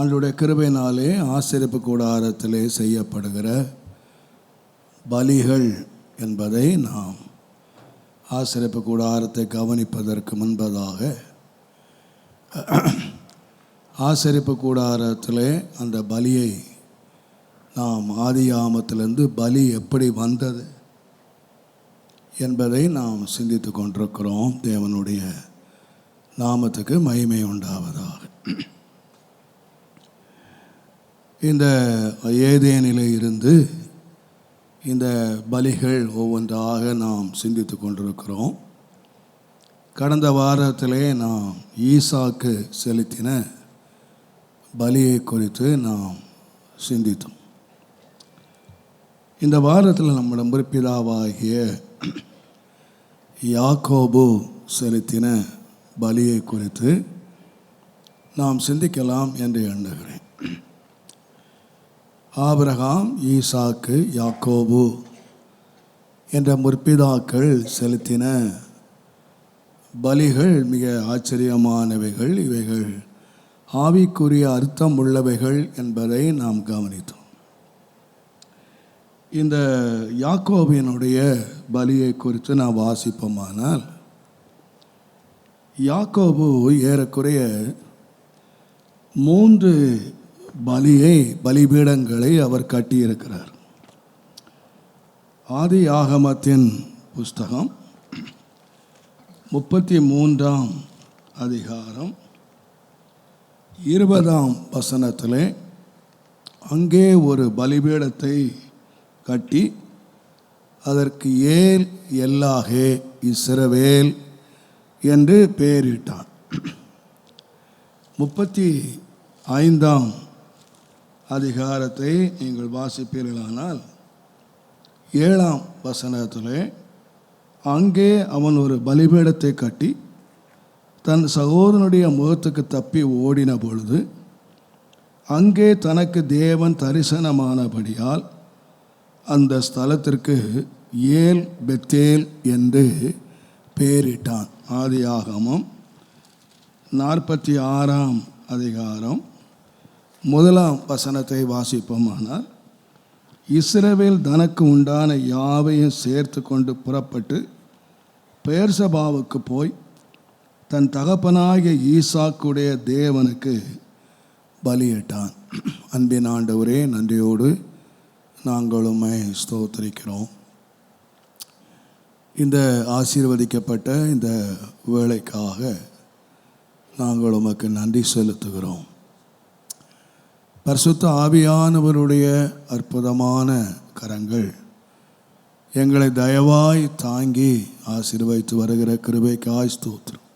ஆண்டவருடைய கிருபையினாலே ஆசரிப்பு கூடாரத்திலே செய்யப்படுகிற பலிகள் என்பதை நாம் ஆசரிப்பு கூடாரத்தை கவனிப்பதற்கு முன்பதாக ஆசரிப்பு கூடாரத்திலே அந்த பலியை நாம் ஆதியாமத்திலிருந்து பலி எப்படி வந்தது என்பதை நாம் சிந்தித்து கொண்டிருக்கிறோம். தேவனுடைய நாமத்துக்கு மகிமை உண்டாவதாக. இந்த ஏதேனிலே இருந்து இந்த பலிகள் ஒவ்வொன்றாக நாம் சிந்தித்து கொண்டிருக்கிறோம். கடந்த வாரத்திலே நாம் ஈசாக்கு செலுத்தின பலியை குறித்து நாம் சிந்தித்தோம். இந்த வாரத்தில் நம்முடைய முற்பிதாவாகிய யாக்கோபு செலுத்தின பலியை குறித்து நாம் சிந்திக்கலாம் என்று எண்ணுகிறேன். ஆபிரகாம், ஈசாக்கு, யாக்கோபு என்ற முற்பிதாக்கள் செலுத்தின பலிகள் மிக ஆச்சரியமானவைகள். இவைகள் ஆவிக்குரிய அர்த்தம் உள்ளவைகள் என்பதை நாம் கவனித்தோம். இந்த யாக்கோபினுடைய பலியை குறித்து நாம் வாசிப்போமானால், யாக்கோபு ஏறக்குறைய 3 பலிபீடங்களை அவர் கட்டியிருக்கிறார். ஆதி ஆகமத்தின் புஸ்தகம் 33ஆம் அதிகாரம் 20ஆம் வசனத்திலே அங்கே ஒரு பலிபீடத்தை கட்டி அதற்கு ஏல் எல்லாகே இஸ்ரவேல் என்று பெயரிட்டான். 35ஆம் அதிகாரத்தை நீங்கள் வாசிப்பீர்களானால் 7ஆம் வசனத்திலே அங்கே அவன் ஒரு பலிபீடத்தை கட்டி தன் சகோதரனுடைய முகத்துக்கு தப்பி ஓடின பொழுது அங்கே தனக்கு தேவன் தரிசனமானபடியால் அந்த ஸ்தலத்திற்கு ஏல் பெத்தேல் என்று பெயரிட்டான். ஆதியாகமம் 46ஆம் அதிகாரம் 1ஆம் வசனத்தை வாசிப்போமானால், இஸ்ரவேல் தனக்கு உண்டான யாவையும் சேர்த்து கொண்டு புறப்பட்டு பெயர்சபாவுக்கு போய் தன் தகப்பனாகிய ஈசாக்குடைய தேவனுக்கு பலியிட்டான். அன்பின் ஆண்டவரே, நன்றியோடு நாங்கள் உம்மை ஸ்தோத்திரிக்கிறோம். இந்த ஆசீர்வதிக்கப்பட்ட இந்த வேளைக்காக நாங்கள் உமக்கு நன்றி செலுத்துகிறோம். பரிசுத்த ஆவியானவருடைய அற்புதமான கரங்கள் எங்களை தயவாய் தாங்கி ஆசீர்வதித்து வருகிற கிருபைக்காய் ஸ்தோத்திரம்.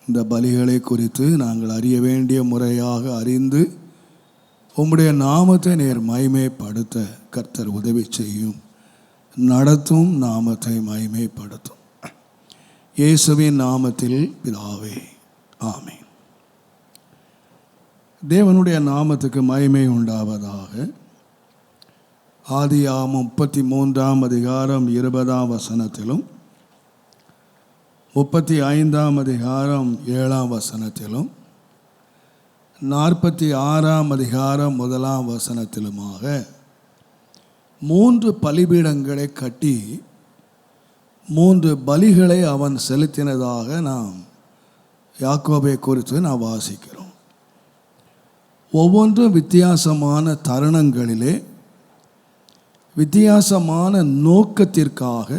இந்த பலிகளை குறித்து நாங்கள் அறிய வேண்டிய முறையாக அறிந்து உம்முடைய நாமத்தை நேர் மகிமைப்படுத்த கர்த்தர் உதவி செய்யும், நடத்தும், நாமத்தை மகிமைப்படுத்தும். இயேசுவின் நாமத்தில் பிதாவே, ஆமென். தேவனுடைய நாமத்துக்கு மகிமை உண்டாவதாக. ஆதியாகமம் 33ஆம் அதிகாரம் 20ஆம் வசனத்திலும் 35ஆம் அதிகாரம் 7ஆம் வசனத்திலும் 46ஆம் அதிகாரம் 1ஆம் வசனத்திலுமாக 3 பலிபீடங்களை கட்டி 3 பலிகளை அவன் செலுத்தினதாக நாம் யாக்கோபை குறித்து நாம் வாசிக்கிறோம். ஒவ்வொன்றும் வித்தியாசமான தருணங்களிலே வித்தியாசமான நோக்கத்திற்காக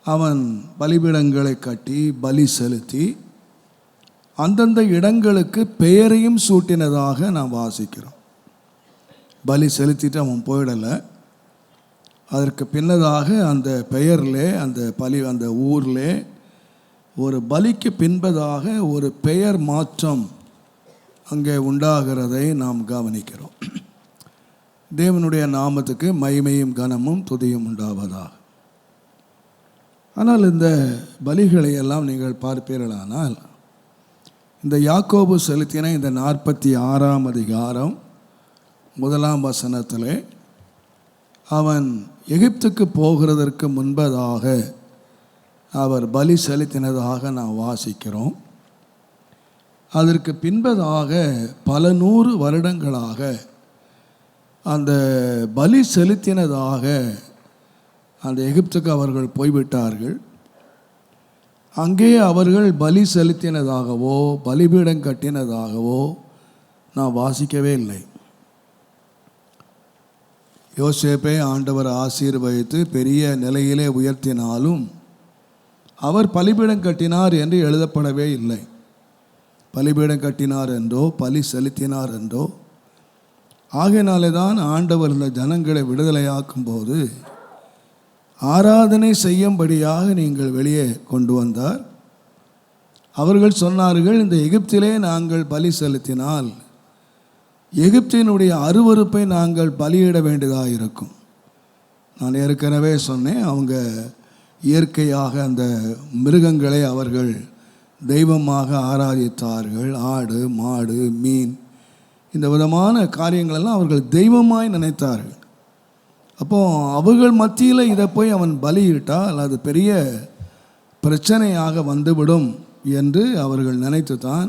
அவன் பலிபீடங்களை கட்டி பலி செலுத்தி அந்தந்த இடங்களுக்கு பெயரையும் சூட்டினதாக நாம் வாசிக்கிறோம். பலி செலுத்திட்டு அவன் போயிடலை. அதற்கு பின்னதாக அந்த பெயரில் அந்த ஊரில் ஒரு பலிக்கு பின்பதாக ஒரு பெயர் மாற்றம் அங்கே உண்டாகிறதை நாம் கவனிக்கிறோம். தேவனுடைய நாமத்துக்கு மகிமையும் கனமும் துதியும் உண்டாவதாக. ஆனால் இந்த பலிகளை எல்லாம் நீங்கள் பார்ப்பீர்களானால், இந்த யாக்கோபு செலுத்தின இந்த 46ஆம் அதிகாரம் 1ஆம் வசனத்திலே அவன் எகிப்துக்கு போகிறதற்கு முன்பதாக அவர் பலி செலுத்தினதாக நாம் வாசிக்கிறோம். அதற்கு பின்பதாக பல 100 வருடங்களாக அந்த பலி செலுத்தினதாக அந்த எகிப்துக்கு அவர்கள் போய்விட்டார்கள். அங்கே அவர்கள் பலி செலுத்தினதாகவோ பலிபீடம் கட்டினதாகவோ நான் வாசிக்கவே இல்லை. யோசேப்பை ஆண்டவர் ஆசீர்வதித்து பெரிய நிலையிலே உயர்த்தினாலும் அவர் பலிபீடம் கட்டினார் என்று எழுதப்படவே இல்லை. பலிபீடம் கட்டினார் என்றோ பலி செலுத்தினார் என்றோ. ஆகையினாலே தான் ஆண்டவர் இந்த ஜனங்களை விடுதலையாக்கும் போது ஆராதனை செய்யும்படியாக நீங்கள் வெளியே கொண்டு வந்தார். அவர்கள் சொன்னார்கள், இந்த எகிப்திலே நாங்கள் பலி செலுத்தினால் எகிப்தினுடைய அருவருப்பை நாங்கள் பலியிட வேண்டியதாக இருக்கும். நான் ஏற்கனவே சொன்னேன், அவங்க இயற்கையாக அந்த மிருகங்களை அவர்கள் தெய்வமாக ஆராதித்தார்கள். ஆடு, மாடு, மீன், இந்த விதமான காரியங்களெல்லாம் அவர்கள் தெய்வமாய் நினைத்தார்கள். அப்போ அவர்கள் மத்தியில் இதை போய் அவன் பலியிட்டால் அது பெரிய பிரச்சனையாக வந்துவிடும் என்று அவர்கள் நினைத்து தான்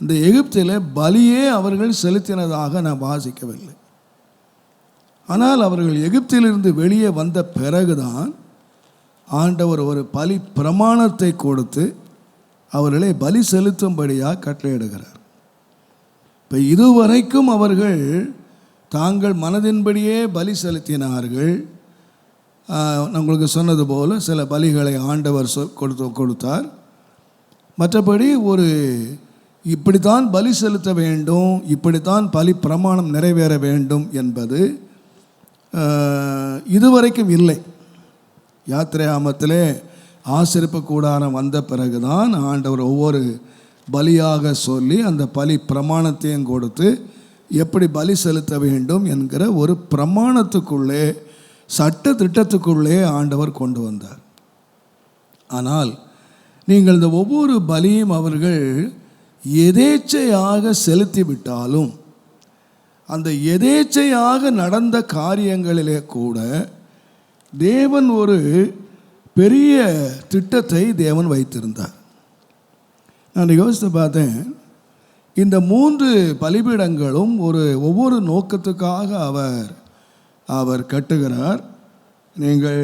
இந்த எகிப்தில் பலியே அவர்கள் செலுத்தினதாக நான் வாசிக்கவில்லை. ஆனால் அவர்கள் எகிப்திலிருந்து வெளியே வந்த பிறகுதான் ஆண்டவர் ஒரு பலி பிரமாணத்தை கொடுத்து அவர்களை பலி செலுத்தும்படியாக கட்டளையிடுகிறார். இப்போ இதுவரைக்கும் அவர்கள் தாங்கள் மனதின்படியே பலி செலுத்தினார்கள். உங்களுக்கு சொன்னது போல் சில பலிகளை ஆண்டவர் கொடுத்தார். மற்றபடி ஒரு இப்படித்தான் பலி செலுத்த வேண்டும், இப்படித்தான் பலி பிரமாணம் நிறைவேற வேண்டும் என்பது இதுவரைக்கும் இல்லை. யாத்திரையாமத்திலே ஆசரிப்பு கூடாரம் வந்த பிறகுதான் ஆண்டவர் ஒவ்வொரு பலியாக சொல்லி அந்த பலி பிரமாணத்தையும் கொடுத்து எப்படி பலி செலுத்த வேண்டும் என்கிற ஒரு பிரமாணத்துக்குள்ளே, சட்ட திட்டத்துக்குள்ளே ஆண்டவர் கொண்டு வந்தார். ஆனால் நீங்கள் இந்த ஒவ்வொரு பலியும் அவர்கள் எதேச்சையாக செலுத்திவிட்டாலும் அந்த எதேச்சையாக நடந்த காரியங்களிலே கூட தேவன் ஒரு பெரிய திட்டத்தை தேவன் வைத்திருந்தார். நான் யோசித்து பார்த்தேன், இந்த 3 பலிபீடங்களும் ஒவ்வொரு நோக்கத்துக்காக அவர் கட்டுகிறார். நீங்கள்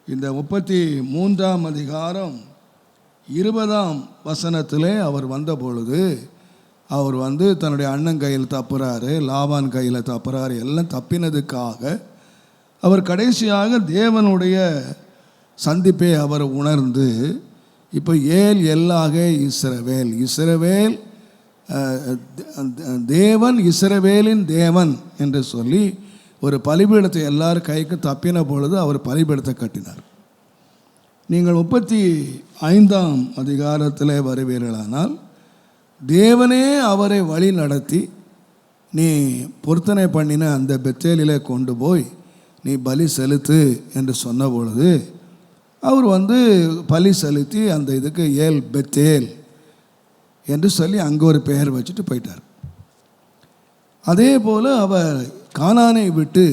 இந்த 33ஆம் அதிகாரம் 20ஆம் வசனத்திலே அவர் வந்த பொழுது அவர் தன்னுடைய அண்ணன் கையில் தப்புறாரு, லாபான் கையில் தப்புறாரு. எல்லாம் தப்பினதுக்காக அவர் கடைசியாக தேவனுடைய சந்திப்பை அவர் உணர்ந்து இப்போ எல்லாக இஸ்ரவேல் தேவன் இஸ்ரவேலின் தேவன் என்று சொல்லி ஒரு பலிபீடத்தை எல்லார் கைக்கும் தப்பின பொழுது அவர் பலிபீடத்தை கட்டினார். நீங்கள் 35ஆம் அதிகாரத்தில் வருவீர்களானால் தேவனே அவரை வழி நடத்தி நீ பொருத்தனை பண்ணின அந்த பெத்தேலிலே கொண்டு போய் நீ பலி செலுத்து என்று சொன்ன பொழுது அவர் பலி செலுத்தி அந்த இதுக்கு பெத்தேல் என்று சொல்லி அங்கே ஒரு பெயர் வச்சுட்டு போயிட்டார். அதே போல் அவர் கானானை விட்டு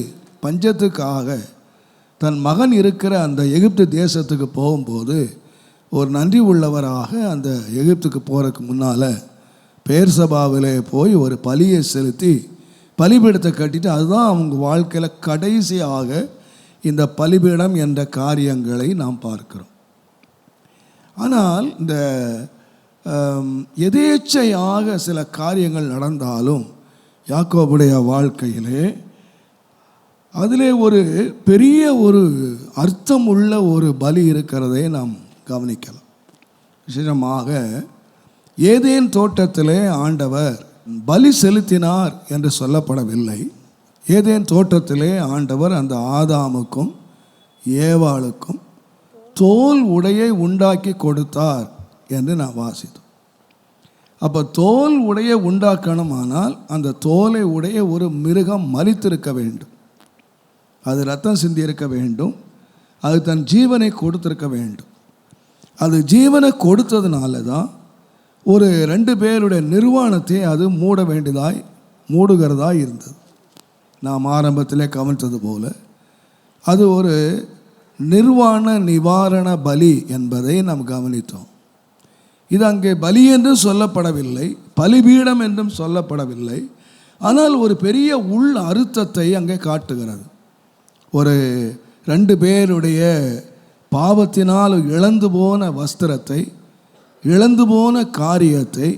பஞ்சத்துக்காக தன் மகன் இருக்கிற அந்த எகிப்து தேசத்துக்கு போகும்போது ஒரு நன்றி உள்ளவராக அந்த எகிப்துக்கு போகிறதுக்கு முன்னால் பேர்சபாவிலே போய் ஒரு பலியை செலுத்தி பலிபீடத்தை கட்டிட்டு, அதுதான் அவங்க வாழ்க்கையில் கடைசியாக இந்த பலிபீடம் என்ற காரியங்களை நாம் பார்க்கிறோம். ஆனால் இந்த எதேச்சையாக சில காரியங்கள் நடந்தாலும் யாக்கோபுடைய வாழ்க்கையிலே அதிலே ஒரு பெரிய ஒரு அர்த்தம் உள்ள ஒரு பலி இருக்கிறதை நாம் கவனிக்கலாம். விசேஷமாக ஏதேன் தோட்டத்திலே ஆண்டவர் பலி செலுத்தினார் என்று சொல்லப்படவில்லை. ஏதேன் தோட்டத்திலே ஆண்டவர் அந்த ஆதாமுக்கும் ஏவாளுக்கும் தோல் உடையை உண்டாக்கி கொடுத்தார் என்று நான் வாசித்தோம். அப்போ தோல் உடையை உண்டாக்கணுமானால் அந்த தோலை உடைய ஒரு மிருகம் மரித்திருக்க வேண்டும், அது ரத்தம் சிந்தியிருக்க வேண்டும், அது தன் ஜீவனை கொடுத்திருக்க வேண்டும். அது ஜீவனை கொடுத்ததுனால தான் ஒரு 2 பேருடைய நிர்வாணத்தை அது மூடுகிறதா இருந்தது. நாம் ஆரம்பத்திலே கவனித்தது போல அது ஒரு நிர்வாண நிவாரண பலி என்பதை நாம் கவனித்தோம். இது அங்கே பலி என்றும் சொல்லப்படவில்லை, பலிபீடம் என்றும் சொல்லப்படவில்லை. ஆனால் ஒரு பெரிய உள் அர்த்தத்தை அங்கே காட்டுகிறது. ஒரு 2 பேருடைய பாவத்தினால் இழந்து போன வஸ்திரத்தை, இழந்து போன காரியத்தை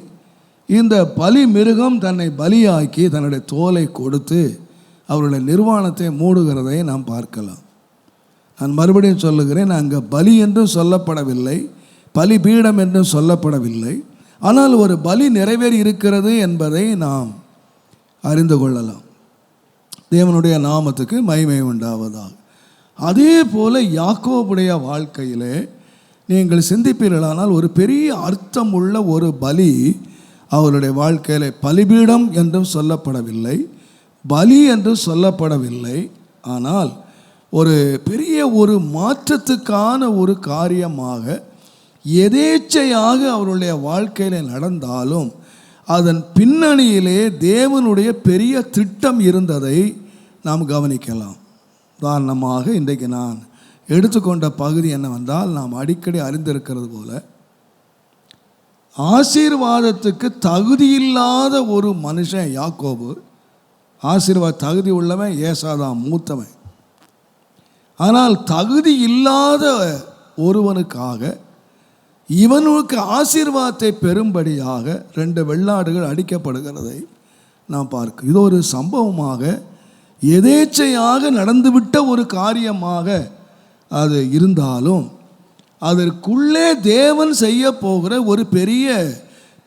இந்த பலி மிருகம் தன்னை பலியாக்கி தன்னுடைய தோலை கொடுத்து அவருடைய நிர்வாணத்தை மூடுகிறதை நாம் பார்க்கலாம். நான் மறுபடியும் சொல்லுகிறேன், அங்கே பலி என்றும் சொல்லப்படவில்லை, பலிபீடம் என்றும் சொல்லப்படவில்லை. ஆனால் ஒரு பலி நிறைவேறி இருக்கிறது என்பதை நாம் அறிந்து கொள்ளலாம். தேவனுடைய நாமத்துக்கு மகிமை உண்டாவதாக. அதே போல யாக்கோபுடைய வாழ்க்கையிலே நீங்கள் சிந்திப்பீர்களானால் ஒரு பெரிய அர்த்தமுள்ள ஒரு பலி அவருடைய வாழ்க்கையிலே பலிபீடம் என்றும் சொல்லப்படவில்லை, பலி என்றும் சொல்லப்படவில்லை. ஆனால் ஒரு பெரிய ஒரு மாற்றத்துக்கான ஒரு காரியமாக எதேச்சையாக அவருடைய வாழ்க்கையில் நடந்தாலும் அதன் பின்னணியிலே தேவனுடைய பெரிய திட்டம் இருந்ததை நாம் கவனிக்கலாம். உதாரணமாக இன்றைக்கு நான் எடுத்துக்கொண்ட பகுதி என்னவென்றால், நாம் அடிக்கடி அறிந்திருக்கிறது போல ஆசீர்வாதத்துக்கு தகுதியில்லாத ஒரு மனுஷன் யாக்கோபு. ஆசீர்வாத தகுதி உள்ளவன் ஏசாதான், மூத்தவன். ஆனால் தகுதி இல்லாத ஒருவனுக்காக இவனுக்கு ஆசீர்வாதத்தை பெறும்படியாக 2 வெள்ளாடுகள் அடிக்கப்படுகிறதை நாம் பார்க்க. இது ஒரு சம்பவமாக எதேச்சையாக நடந்துவிட்ட ஒரு காரியமாக அது இருந்தாலும் அதற்குள்ளே தேவன் செய்ய போகிற ஒரு பெரிய,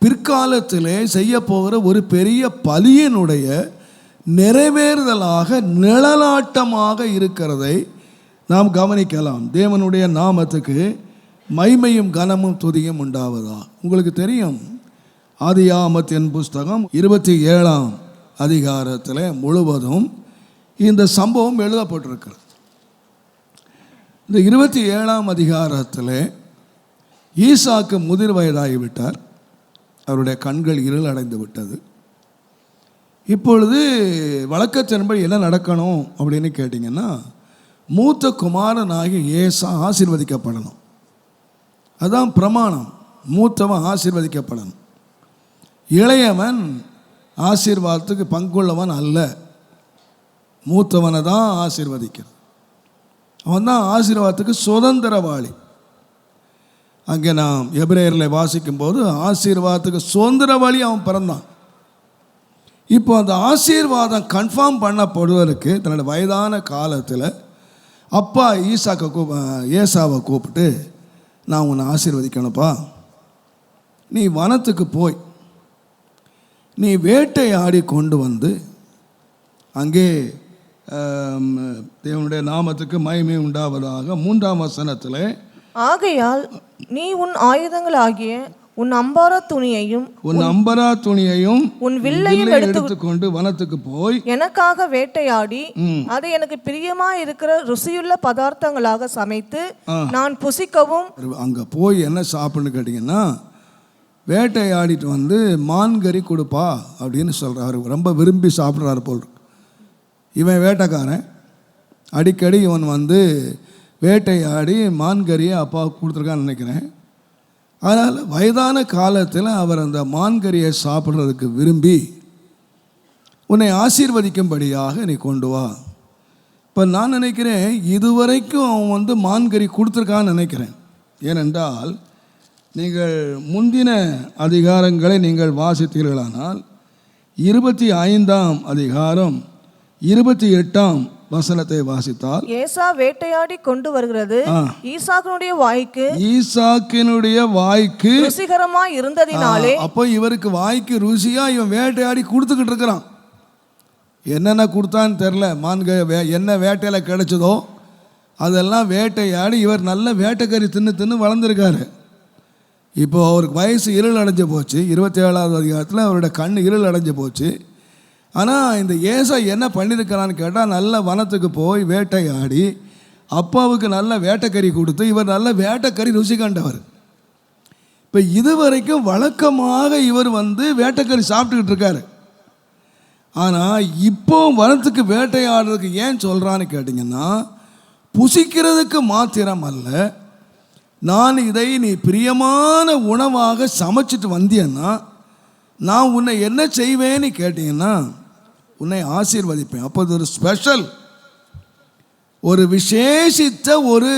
பிற்காலத்திலே செய்ய போகிற ஒரு பெரிய பலியினுடைய நிறைவேறுதலாக நிழலாட்டமாக இருக்கிறதை நாம் கவனிக்கலாம். தேவனுடைய நாமத்துக்கு மகிமையும் கனமும் துதியும் உண்டாவதா. உங்களுக்கு தெரியும், ஆதியாகமத்தின் புஸ்தகம் 27ஆம் அதிகாரத்தில் முழுவதும் இந்த சம்பவம் எழுதப்பட்டிருக்கிறது. இந்த 27ஆம் அதிகாரத்தில் ஈசாக்கு முதிர் வயதாகிவிட்டார், அவருடைய கண்கள் இருள் அடைந்து விட்டது. இப்பொழுது வழக்கத்தின்படி என்ன நடக்கணும் அப்படின்னு கேட்டிங்கன்னா, மூத்த குமாரனாகி ஏசா ஆசீர்வதிக்கப்படணும். அதுதான் பிரமாணம். மூத்தவன் ஆசீர்வதிக்கப்படணும். இளையவன் ஆசீர்வாதத்துக்கு பங்குள்ளவன் அல்ல, மூத்தவனை தான் ஆசீர்வதிக்கிறான். அவன் தான் ஆசீர்வாதத்துக்கு சுதந்திரவாளி. அங்கே நாம் எபிரேயரில் வாசிக்கும்போது ஆசீர்வாதத்துக்கு சுதந்திரவாளி அவன் பிறந்தான். இப்போ அந்த ஆசீர்வாதம் கன்ஃபார்ம் பண்ணப்படுவதற்கு தன்னோட வயதான காலத்தில் அப்பா ஏசாவை கூப்பிட்டு, நான் உன்னை ஆசீர்வதிக்கணும்ப்பா, நீ வனத்துக்கு போய் நீ வேட்டையாடி கொண்டு வந்து அங்கே தேவனுடைய நாமத்துக்கு மகிமை உண்டாவதாக 3ஆம் வசனத்தில், ஆகையால் நீ உன் ஆயுதங்கள் ஆகிய உன் அம்பரா துணியையும் உன் வில்லையும் எடுத்துக்கொண்டு வனத்துக்கு போய் எனக்காக வேட்டையாடி அதை எனக்கு பிரியமா இருக்கிற ருசியுள்ள பதார்த்தங்களாக சமைத்து நான் புசிக்கவும். அங்க போய் என்ன சாப்பிடுன்னு கேட்டீங்கன்னா, வேட்டையாடிட்டு வந்து மான்கறி கொடுப்பா அப்படின்னு சொல்றாரு. ரொம்ப விரும்பி சாப்பிட்றாரு போல். இவன் வேட்டைக்காரன், அடிக்கடி இவன் வந்து வேட்டையாடி மான்கறியை அப்பாவுக்கு கொடுத்துருக்கான்னு நினைக்கிறேன். அதனால் வயதான காலத்தில் அவர் அந்த மான்கறியை சாப்பிட்றதுக்கு விரும்பி, உன்னை ஆசீர்வதிக்கும்படியாக நீ கொண்டு வா. இப்போ நான் நினைக்கிறேன், இதுவரைக்கும் அவன் வந்து மான்கறி கொடுத்துருக்கான்னு நினைக்கிறேன். ஏனென்றால் நீங்கள் முந்தின அதிகாரங்களை நீங்கள் வாசித்தீர்களானால் 25ஆம் அதிகாரம் 28ஆம் வசனத்தை வாசித்தால், ஏசா வேட்டையாடி கொண்டு வருகிறது ஈசாக்கினுடைய வாய்க்கு ருசிகரமாய் இருந்ததினாலே. அப்போ இவருக்கு வாய்க்கு ருசியா இவன் வேட்டையாடி கொடுத்துக்கிட்டு இருக்கிறான். என்னென்ன கொடுத்தான்னு தெரில, என்ன வேட்டையில் கிடைச்சதோ அதெல்லாம் வேட்டையாடி இவர் நல்ல வேட்டைக்கறி தின்னு வளர்ந்துருக்காரு. இப்போ அவருக்கு வயசு இருள் அடைஞ்சு போச்சு. 27ஆவது அதிகாரத்தில் அவருடைய கண் இருள் அடைஞ்சு போச்சு. ஆனால் இந்த ஏசா என்ன பண்ணியிருக்கிறான்னு கேட்டால், நல்ல வனத்துக்கு போய் வேட்டையாடி அப்பாவுக்கு நல்ல வேட்டைக்கறி கொடுத்து இவர் நல்ல வேட்டைக்கறி ருசி கண்டவர். இப்போ இதுவரைக்கும் வழக்கமாக இவர் வந்து வேட்டைக்கறி சாப்பிட்டுக்கிட்டு இருக்காரு. ஆனால் இப்போ வனத்துக்கு வேட்டையாடுறதுக்கு ஏன் சொல்கிறான்னு கேட்டிங்கன்னா, புசிக்கிறதுக்கு மாத்திரம் அல்ல, நான் இதை நீ பிரியமான உணவாக சமைச்சிட்டு வந்தியன்னா நான் உன்னை என்ன செய்வேன்னு கேட்டீங்கன்னா உன்னை ஆசீர்வதிப்பேன். அப்போ அது ஒரு ஸ்பெஷல், ஒரு விசேஷித்த ஒரு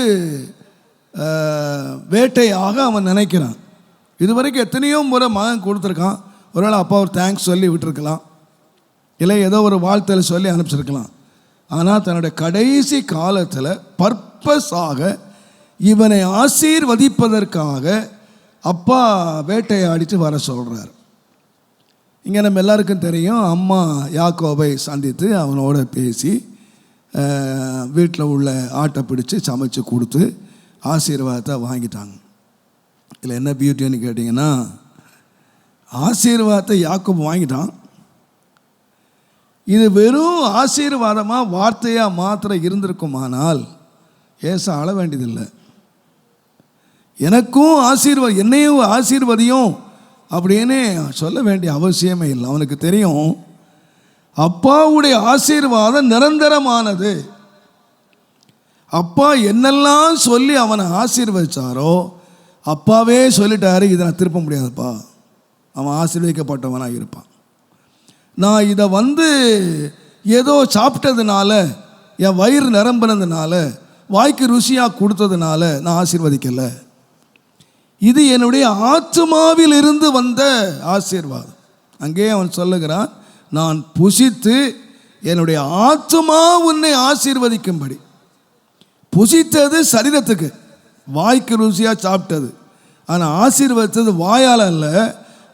வேட்டையாக அவன் நினைக்கிறான். இதுவரைக்கும் எத்தனையோ முறை மகன் கொடுத்துருக்கான். ஒருவேளை அப்பா ஒரு தேங்க்ஸ் சொல்லி விட்டுருக்கலாம், இல்லை ஏதோ ஒரு வாழ்த்தலை சொல்லி அனுப்பிச்சிருக்கலாம். ஆனால் தன்னுடைய கடைசி காலத்தில் பர்பஸாக இவனை ஆசீர்வதிப்பதற்காக அப்பா வேட்டையாடிட்டு வர சொல்கிறார். இங்கே நம்ம எல்லாருக்கும் தெரியும், அம்மா யாக்கோபை சந்தித்து அவனோட பேசி வீட்டில் உள்ள ஆட்டை பிடிச்சி சமைச்சு கொடுத்து ஆசீர்வாதத்தை வாங்கிட்டாங்க. இதில் என்ன பியூட்டின்னு கேட்டிங்கன்னா, ஆசீர்வாதத்தை யாக்கோபு வாங்கிட்டான். இது வெறும் ஆசீர்வாதமாக வார்த்தையாக மாத்திரம் இருந்திருக்குமானால் ஏசா அழ வேண்டியதில்லை. எனக்கும் என்னையும் ஆசீர்வதியும் அப்படின்னு சொல்ல வேண்டிய அவசியமே இல்லை. அவனுக்கு தெரியும் அப்பாவுடைய ஆசீர்வாதம் நிரந்தரமானது. அப்பா என்னெல்லாம் சொல்லி அவனை ஆசீர்வதிச்சாரோ அப்பாவே சொல்லிட்டாரு, இதை நான் திருப்ப முடியாதுப்பா, அவன் ஆசீர்வதிக்கப்பட்டவனாக இருப்பான். நான் இதை ஏதோ சாப்பிட்டதுனால, என் வயிறு நிரம்பினதுனால, வாய்க்கு ருசியாக கொடுத்ததுனால நான் ஆசீர்வதிக்கலை. இது என்னுடைய ஆத்துமாவில் இருந்து வந்த ஆசீர்வாதம். அங்கே அவன் சொல்லுகிறான், நான் புசித்து என்னுடைய ஆத்துமா உன்னை ஆசீர்வதிக்கும்படி. புசித்தது சரீரத்துக்கு, வாய்க்கு ருசியாக சாப்பிட்டது. ஆனால் ஆசீர்வதித்தது வாயால் அல்ல,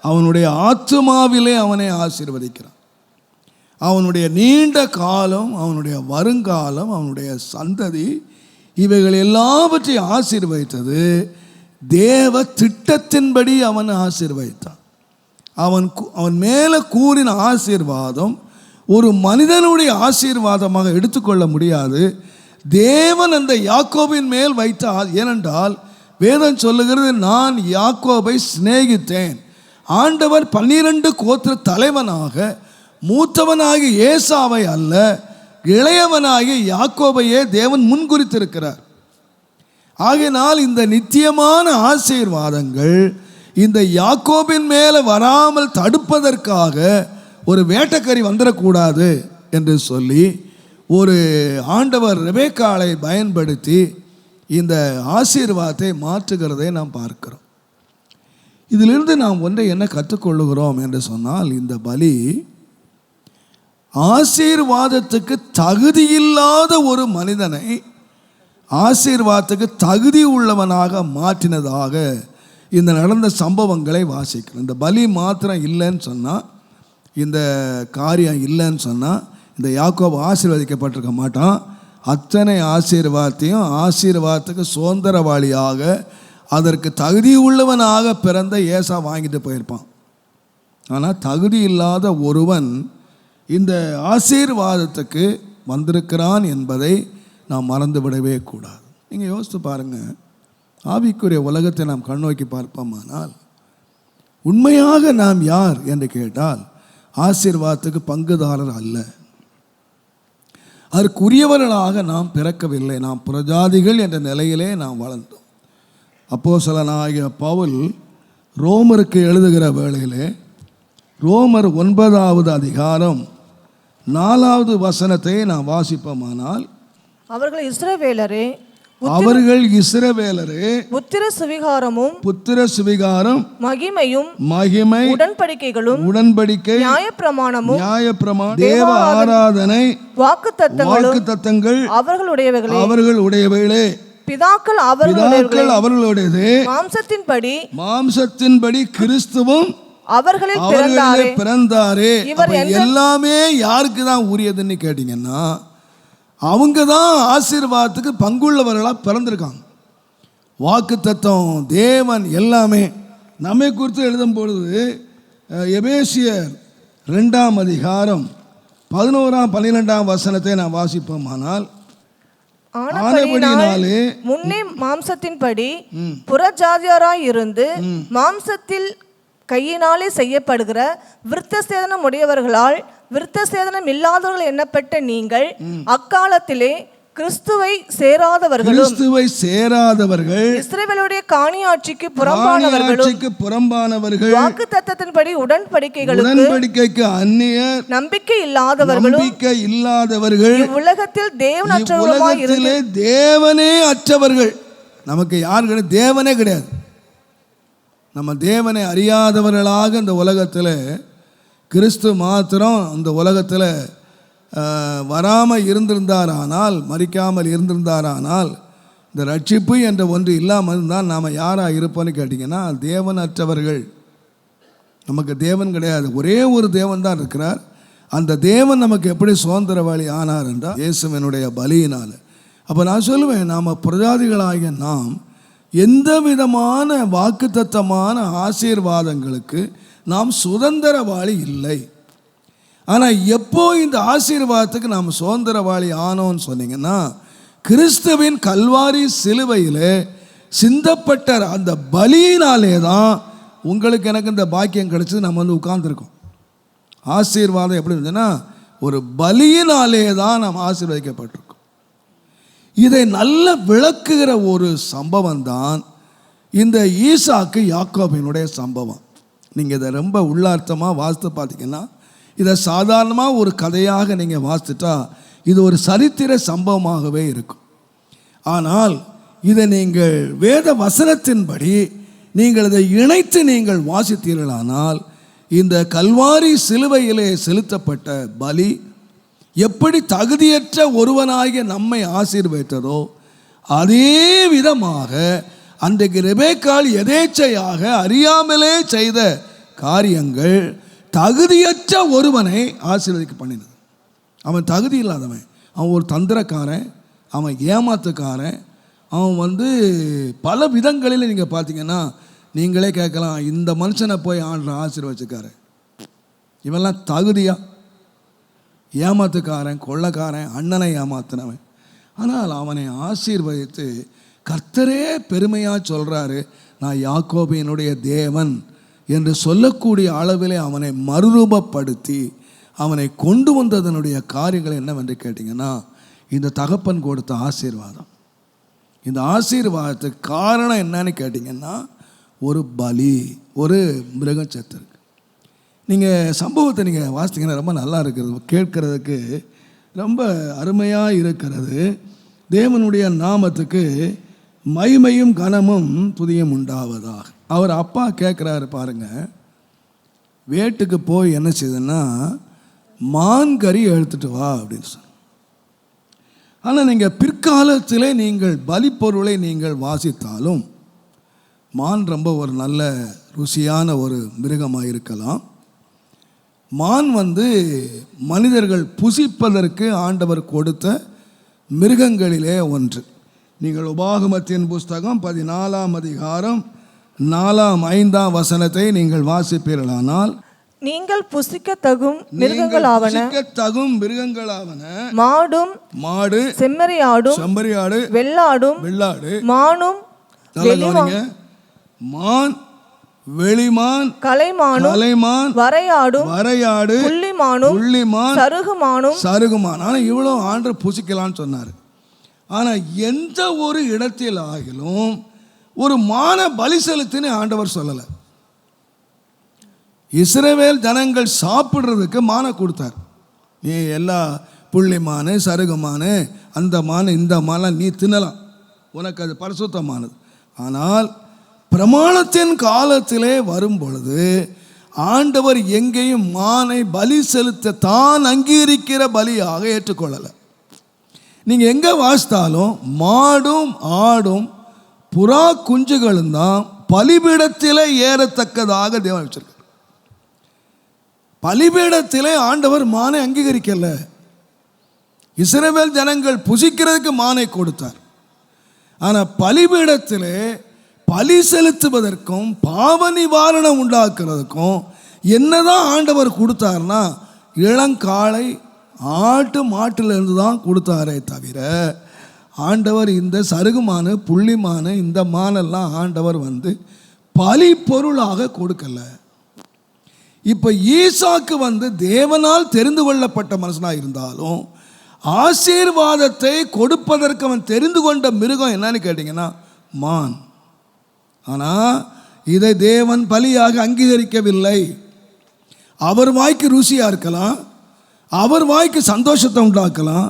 அவனுடைய ஆத்துமாவிலே அவனை ஆசீர்வதிக்கிறான். அவனுடைய நீண்ட காலம், அவனுடைய வருங்காலம், அவனுடைய சந்ததி, இவைகள் எல்லாவற்றையும் ஆசீர்வதித்தது தேவ திட்டத்தின்படி அவன் ஆசீர்வதித்தான். அவன் மேலே கூறின ஆசீர்வாதம் ஒரு மனிதனுடைய ஆசீர்வாதமாக எடுத்துக்கொள்ள முடியாது. தேவன் அந்த யாக்கோபின் மேல் வைத்தால், ஏனென்றால் வேதம் சொல்லுகிறது, நான் யாக்கோபை சிநேகித்தேன். ஆண்டவர் 12 கோத்திர தலைவனாக மூத்தவனாகிய ஏசாவை அல்ல, இளையவனாகிய யாக்கோபையே தேவன் முன்குறித்திருக்கிறார். ஆகையினால் இந்த நித்தியமான ஆசீர்வாதங்கள் இந்த யாக்கோபின் மேலே வராமல் தடுப்பதற்காக ஒரு வேட்டைக்காரி வந்துடக்கூடாது என்று சொல்லி ஒரு ஆண்டவர் ரெபெக்காளை பயன்படுத்தி இந்த ஆசீர்வாதத்தை மாற்றுகிறதை நாம் பார்க்கிறோம். இதிலிருந்து நாம் ஒன்றை என்ன கற்றுக்கொள்ளுகிறோம் என்று சொன்னால், இந்த பலி ஆசீர்வாதத்துக்கு தகுதியில்லாத ஒரு மனிதனை ஆசீர்வாதத்துக்கு தகுதி உள்ளவனாக மாற்றினதாக இந்த நடந்த சம்பவங்களை வாசிக்கிறோம். இந்த பலி மாத்திரம் இல்லைன்னு சொன்னால், இந்த காரியம் இல்லைன்னு சொன்னால் இந்த யாக்கோபு ஆசீர்வதிக்கப்பட்டிருக்க மாட்டான். அத்தனை ஆசீர்வாதத்தையும் ஆசீர்வாதத்துக்கு சுதந்திரவாளியாக, அதற்கு தகுதி உள்ளவனாக பிறந்த ஏசா வாங்கிட்டு போயிருப்பான். ஆனால் தகுதி இல்லாத ஒருவன் இந்த ஆசீர்வாதத்துக்கு வந்திருக்கிறான் என்பதை நாம் மறந்து விடவே கூடாது. நீங்கள் யோசித்து பாருங்கள், ஆவிக்குரிய உலகத்தை நாம் கண்ணோக்கி பார்ப்போமானால் உண்மையாக நாம் யார் என்று கேட்டால் ஆசீர்வாதத்துக்கு பங்குதாரர் அல்ல, அதற்குரியவர்களாக நாம் பிறக்கவில்லை. நாம் புறஜாதிகள் என்ற நிலையிலே நாம் வளர்ந்தோம். அப்போஸ்தலனாகிய பவுல் ரோமருக்கு எழுதுகிற வேளையிலே ரோமர் 9வது அதிகாரம் 4வது வசனத்தை நாம் வாசிப்போமானால், அவர்கள் இஸ்ரவேலரே புத்திர சுவிகாரம் மகிமை உடன்படிக்கை நியாயப்பிரமாணம் தேவ ஆராதனை வாக்குத்தத்தங்கள் அவர்களுடையவைகளே, பிதாக்கள் அவர்களுடையது, மாம்சத்தின்படி கிறிஸ்துவும் அவர்களில் பிறந்தாரே. எல்லாமே யாருக்கு தான் உரியதுன்னு கேட்டீங்கன்னா, அவங்க தான் ஆசீர்வாதத்துக்கு பங்குள்ளவர்களாக பிறந்திருக்காங்க. வாக்குத்தத்தம், தேவன் எல்லாமே நம்மை குறித்து எழுதும் பொழுது எபேசியர் 2ஆம் அதிகாரம் 11ஆம் 12ஆம் வசனத்தை நாம் வாசிப்போமானால், ஆனபடியினாலே முன்னே மாம்சத்தின்படி புறஜாதியாராய் இருந்து மாம்சத்தில் கையினாலே செய்யப்படுகிற விருத்த சேதனம் உடையவர்களால் விருத்த சேதனம் இல்லாதவர்கள் எண்ணப்பட்ட நீங்கள் அக்காலத்திலே கிறிஸ்துவை சேராதவர்களும் இஸ்ரவேலுடைய காணியாட்சிக்கு புறம்பானவர்களும் வாக்குத்தத்தத்தின்படி உடன்படிக்கைக்கு அந்நியர் நம்பிக்கை இல்லாதவர்கள் உலகத்தில் தேவனே அற்றவர்கள். நமக்கு யார் கிடையாது, தேவனே கிடையாது. நம்ம தேவனை அறியாதவர்களாக இந்த உலகத்தில், கிறிஸ்து மாத்திரம் இந்த உலகத்தில் வராமல் இருந்திருந்தாரானால், மரிக்காமல் இருந்திருந்தாரானால், இந்த ரட்சிப்பு என்ற ஒன்று இல்லாமல் இருந்தால் நாம் யாராக இருப்போன்னு கேட்டிங்கன்னா தேவன் அற்றவர்கள். நமக்கு தேவன் கிடையாது, ஒரே ஒரு தேவன் தான் இருக்கிறார். அந்த தேவன் நமக்கு எப்படி சுதந்திரவாளி ஆனார் என்றால் இயேசுவினுடைய பலியினால். அப்போ நான் சொல்லுவேன், நாம் பிரஜாதிகளாகிய நாம் எந்த விதமான வாக்குத்தத்தமான ஆசீர்வாதங்களுக்கு நாம் சுதந்திரவாளி இல்லை. ஆனால் எப்போ இந்த ஆசீர்வாதத்துக்கு நாம் சுதந்திரவாளி ஆனோன்னு சொன்னீங்கன்னா, கிறிஸ்துவின் கல்வாரி சிலுவையில் சிந்தப்பட்ட அந்த பலியினாலே தான் உங்களுக்கு எனக்கு இந்த பாக்கியம் கிடைச்சது. நம்ம வந்து உட்கார்ந்துருக்கோம். ஆசீர்வாதம் எப்படி இருந்துச்சுன்னா, ஒரு பலியினாலே தான் நாம் ஆசீர்வதிக்கப்பட்டிருக்கோம். இதை நல்ல விளக்குகிற ஒரு சம்பவம் தான் இந்த ஈசாக்கு யாக்கோபினுடைய சம்பவம். நீங்கள் இதை ரொம்ப உள்ளார்த்தமாக வாசித்து பார்த்தீங்கன்னா, இதை சாதாரணமாக ஒரு கதையாக நீங்கள் வாசித்துட்டா இது ஒரு சரித்திர சம்பவமாகவே இருக்கும். ஆனால் இதை நீங்கள் வேத வசனத்தின்படி நீங்கள் இதை இணைத்து நீங்கள் வாசித்தீர்களானால், இந்த கல்வாரி சிலுவையிலே செலுத்தப்பட்ட பலி எப்படி தகுதியற்ற ஒருவனாகிய நம்மை ஆசீர்வதித்ததோ அதே விதமாக அன்றைக்கு ரெபெக்காள் எதேச்சையாக அறியாமலே செய்த காரியங்கள் தகுதியற்ற ஒருவனை ஆசீர்வதிக்க பண்ணினது. அவன் தகுதி இல்லாதவன், அவன் ஒரு தந்திரக்காரன், அவன் ஏமாத்துக்காரன், அவன் வந்து பல விதங்களில் நீங்கள் பார்த்தீங்கன்னா நீங்களே கேட்கலாம், இந்த மனுஷனை போய் ஆண்டவர் ஆசீர்வதிச்சுக்காரு, இவெல்லாம் தகுதியா? ஏமாத்துக்காரன், கொள்ளக்காரன், அண்ணனை ஏமாத்தினவன். ஆனால் அவனை ஆசீர்வதித்து கர்த்தரே பெருமையாக சொல்கிறாரு, நான் யாக்கோபினுடைய தேவன் என்று சொல்லக்கூடிய அளவிலே அவனை மறுரூபப்படுத்தி அவனை கொண்டு வந்ததனுடைய காரியங்கள் என்னவென்று கேட்டிங்கன்னா, இந்த தகப்பன் கொடுத்த ஆசீர்வாதம். இந்த ஆசீர்வாதத்துக்கு காரணம் என்னன்னு கேட்டிங்கன்னா, ஒரு பலி, ஒரு மிருகம் செத்துருக்கு. நீங்கள் சம்பவத்தை நீங்கள் வாசித்தீங்கன்னா ரொம்ப நல்லா இருக்கிறது, கேட்கறதுக்கு ரொம்ப அருமையாக இருக்கிறது. தேவனுடைய நாமத்துக்கு மகிமையும் கனமும் துதியும் உண்டாவதாக. அவர் அப்பா கேட்குறாரு பாருங்க, வேட்டுக்கு போய் என்ன செய்யுதுன்னா மான் கறி எடுத்துட்டு வா அப்படின்னு சொன்ன. ஆனால் நீங்கள் பிற்காலத்தில் நீங்கள் பலி பொருளை நீங்கள் வாசித்தாலும் மான் ரொம்ப ஒரு நல்ல ருசியான ஒரு மிருகமாக இருக்கலாம். மான் வந்து மனிதர்கள் புசிப்பதற்கு ஆண்டவர் கொடுத்த மிருகங்களிலே ஒன்று. நீங்கள் உபாகமத்தின் புஸ்தகம் 14ஆம் அதிகாரம் 4ஆம் 5ஆம் வசனத்தை நீங்கள் வாசிப்பீர்களானால், நீங்கள் புசிக்க தகும் மிருகங்களாவன மாடு, செம்மறியாடு, வெள்ளாடு, மானும், மான், வெளிமான், கலைமான், வரையாடு, புள்ளிமான், சருகுமான். ஆனால் இவ்வளோ ஆண்டவர் புசிக்கலான்னு சொன்னார். ஆனால் எந்த ஒரு இடத்தில் ஆகிலும் ஒரு மான பலி செலுத்தின்னு ஆண்டவர் சொல்லலை. இஸ்ரவேல் ஜனங்கள் சாப்பிட்றதுக்கு மானை கொடுத்தார். நீ எல்லா புள்ளிமானு, சருகுமானு, அந்த மானு, இந்த மானெலாம் நீ தின்னலாம், உனக்கு அது பரிசுத்தமானது. ஆனால் பிரமாணத்தின் காலத்திலே வரும் பொழுது ஆண்டவர் எங்கேயும் மானை பலி செலுத்த தான் அங்கீகரிக்கிற பலியாக ஏற்றுக்கொள்ளலை. நீங்கள் எங்கே வாசித்தாலும் மாடும் ஆடும் புறா குஞ்சுகளும் தான் பலிபீடத்திலே ஏறத்தக்கதாக தேவன் வச்சிருக்கார். பலிபீடத்திலே ஆண்டவர் மானை அங்கீகரிக்கல. இஸ்ரவேல் ஜனங்கள் புசிக்கிறதுக்கு மானை கொடுத்தார். ஆனால் பலிபீடத்திலே பலி செலுத்துவதற்கும் பாவ நிவாரணம் உண்டாக்குறதுக்கும் என்னதான் ஆண்டவர் கொடுத்தார்னா, இளங்காளை ஆட்டு மாட்டிலிருந்து தான் கொடுத்தாரே தவிர ஆண்டவர் இந்த சருகுமானு, புள்ளிமானு, இந்த மானெல்லாம் ஆண்டவர் வந்து பலி பொருளாக கொடுக்கல. இப்போ ஈசாக்கு வந்து தேவனால் தெரிந்து கொள்ளப்பட்ட மனுஷனாக இருந்தாலும் ஆசீர்வாதத்தை கொடுப்பதற்கு அவன் தெரிந்து கொண்ட மிருகம் என்னன்னு கேட்டிங்கன்னா மான். ஆனால் இதை தேவன் பலியாக அங்கீகரிக்கவில்லை. அவர் வாய்க்கு ருசியாக இருக்கலாம், அவர் வாய்க்கு சந்தோஷத்தை உண்டாக்கலாம்,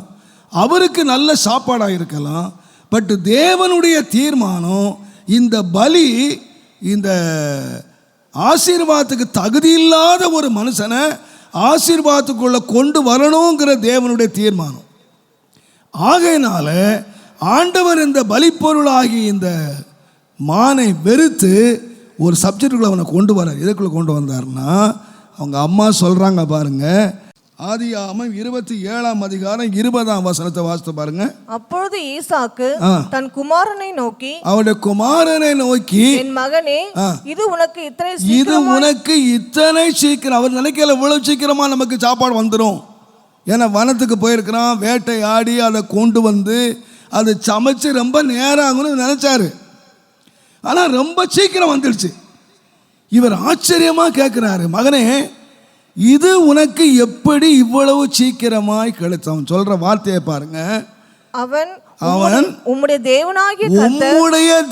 அவருக்கு நல்ல சாப்பாடாக இருக்கலாம். பட் தேவனுடைய தீர்மானம் இந்த பலி இந்த ஆசீர்வாதத்துக்கு தகுதி இல்லாத ஒரு மனுஷனை ஆசீர்வாதத்துக்குள்ள கொண்டு வரணுங்கிற தேவனுடைய தீர்மானம். ஆகையினால ஆண்டவர் இந்த பலிப்பொருளாகி இந்த மானை வெறுத்து ஒரு சப்ஜெக்டுக்குள்ள அவனை கொண்டு வரார். எதுக்குள்ள கொண்டு வந்தார்னா, அவங்க அம்மா சொல்கிறாங்க பாருங்க, ஆதியாகமம் 27ஆம் அதிகாரம் 20ஆம் வசனத்தை வாசித்து பாருங்க. அப்பொழுது ஈசாக்கு தன் குமாரனை நோக்கி, அவருடைய குமாரனை நோக்கி, என் மகனே, இது உனக்கு இத்தனை சீக்கிரம், அவர் நினைக்கல இவ்வளவு சீக்கிரமா நமக்கு சாப்பாடு வந்துடும். ஏன்னா வனத்துக்கு போயிருக்கிறான், வேட்டை ஆடி அதை கொண்டு வந்து அதை சமைச்சு ரொம்ப நேரம் ஆகும்னு நினைச்சாரு. ஆனால் ரொம்ப சீக்கிரம் வந்துடுச்சு. இவர் ஆச்சரியமாக கேட்குறாரு, மகனே இது உனக்கு எப்படி இவ்வளவு சீக்கிரமாய் கிடைச்ச? அவன் சொல்ற வார்த்தையை பாருங்க. அவன் உம்முடைய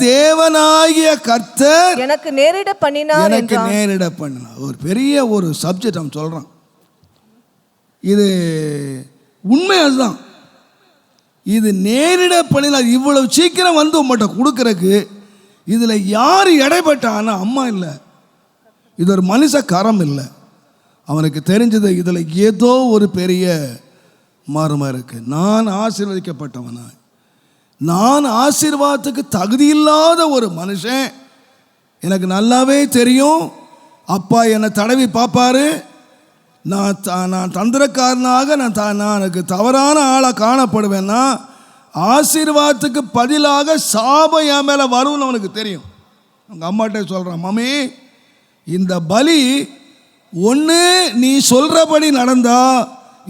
தேவனாகிய கர்த்தர் எனக்கு நேரிட பண்ணினார். ஒரு பெரிய ஒரு சப்ஜெக்ட் அவன் சொல்றான். இது உண்மை, அதுதான். இது நேரிட பண்ணினார். இவ்வளவு சீக்கிரம் வந்து உங்கள்கிட்ட கொடுக்கறதுக்கு இதில் யார் இடைப்பட்டான்னா அம்மா இல்லை, இது ஒரு மனுஷ கரம் இல்லை. அவனுக்கு தெரிஞ்சது இதில் ஏதோ ஒரு பெரிய மர்மம் இருக்கு. நான் ஆசீர்வதிக்கப்பட்டவனா, நான் ஆசீர்வாதத்துக்கு தகுதி இல்லாத ஒரு மனுஷன். எனக்கு நல்லாவே தெரியும், அப்பா என்னை தடவி பார்ப்பாரு, நான் தந்திரக்காரனாக நான் எனக்கு தவறான ஆளாக காணப்படுவேன்னா ஆசீர்வாதத்துக்கு பதிலாக சாபம் என் மேலே வரும்னு அவனுக்கு தெரியும். அவங்க அம்மாட்ட சொல்கிறான், மம்மி இந்த பலி ஒன்று நீ சொல்கிறபடி நடந்தா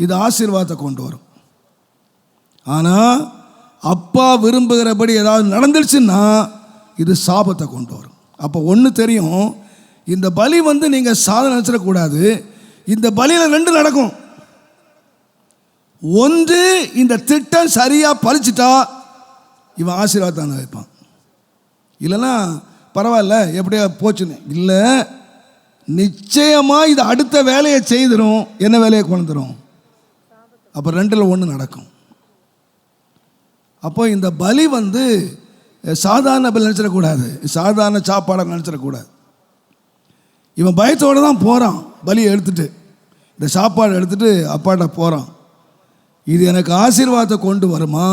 இது ஆசீர்வாதத்தை கொண்டு வரும், ஆனால் அப்பா விரும்புகிறபடி ஏதாவது நடந்துடுச்சுன்னா இது சாபத்தை கொண்டு வரும். அப்போ ஒன்று தெரியும், இந்த பலி நீங்கள் சாதனை நினச்சிடக்கூடாது. இந்த பலியில் 2 நடக்கும். ஒன்று, இந்த திட்டம் சரியாக பறிச்சிட்டா இவன் ஆசீர்வாதம் வைப்பான், இல்லைன்னா பரவாயில்ல எப்படியா போச்சுன்னு இல்லை, நிச்சயமாக இது அடுத்த வேலையை செய்திடும். என்ன வேலையை கொண்டுரும்? அப்போ 2ல் 1 நடக்கும். அப்போ இந்த பலி சாதாரண பலி நினச்சிடக்கூடாது, சாதாரண சாப்பாடை நினச்சிடக்கூடாது. இவன் பயத்தோடு தான் போகிறான், பலியை எடுத்துட்டு இந்த சாப்பாடு எடுத்துகிட்டு அப்பாட்ட போகிறான். இது எனக்கு ஆசீர்வாதத்தை கொண்டு வருமா,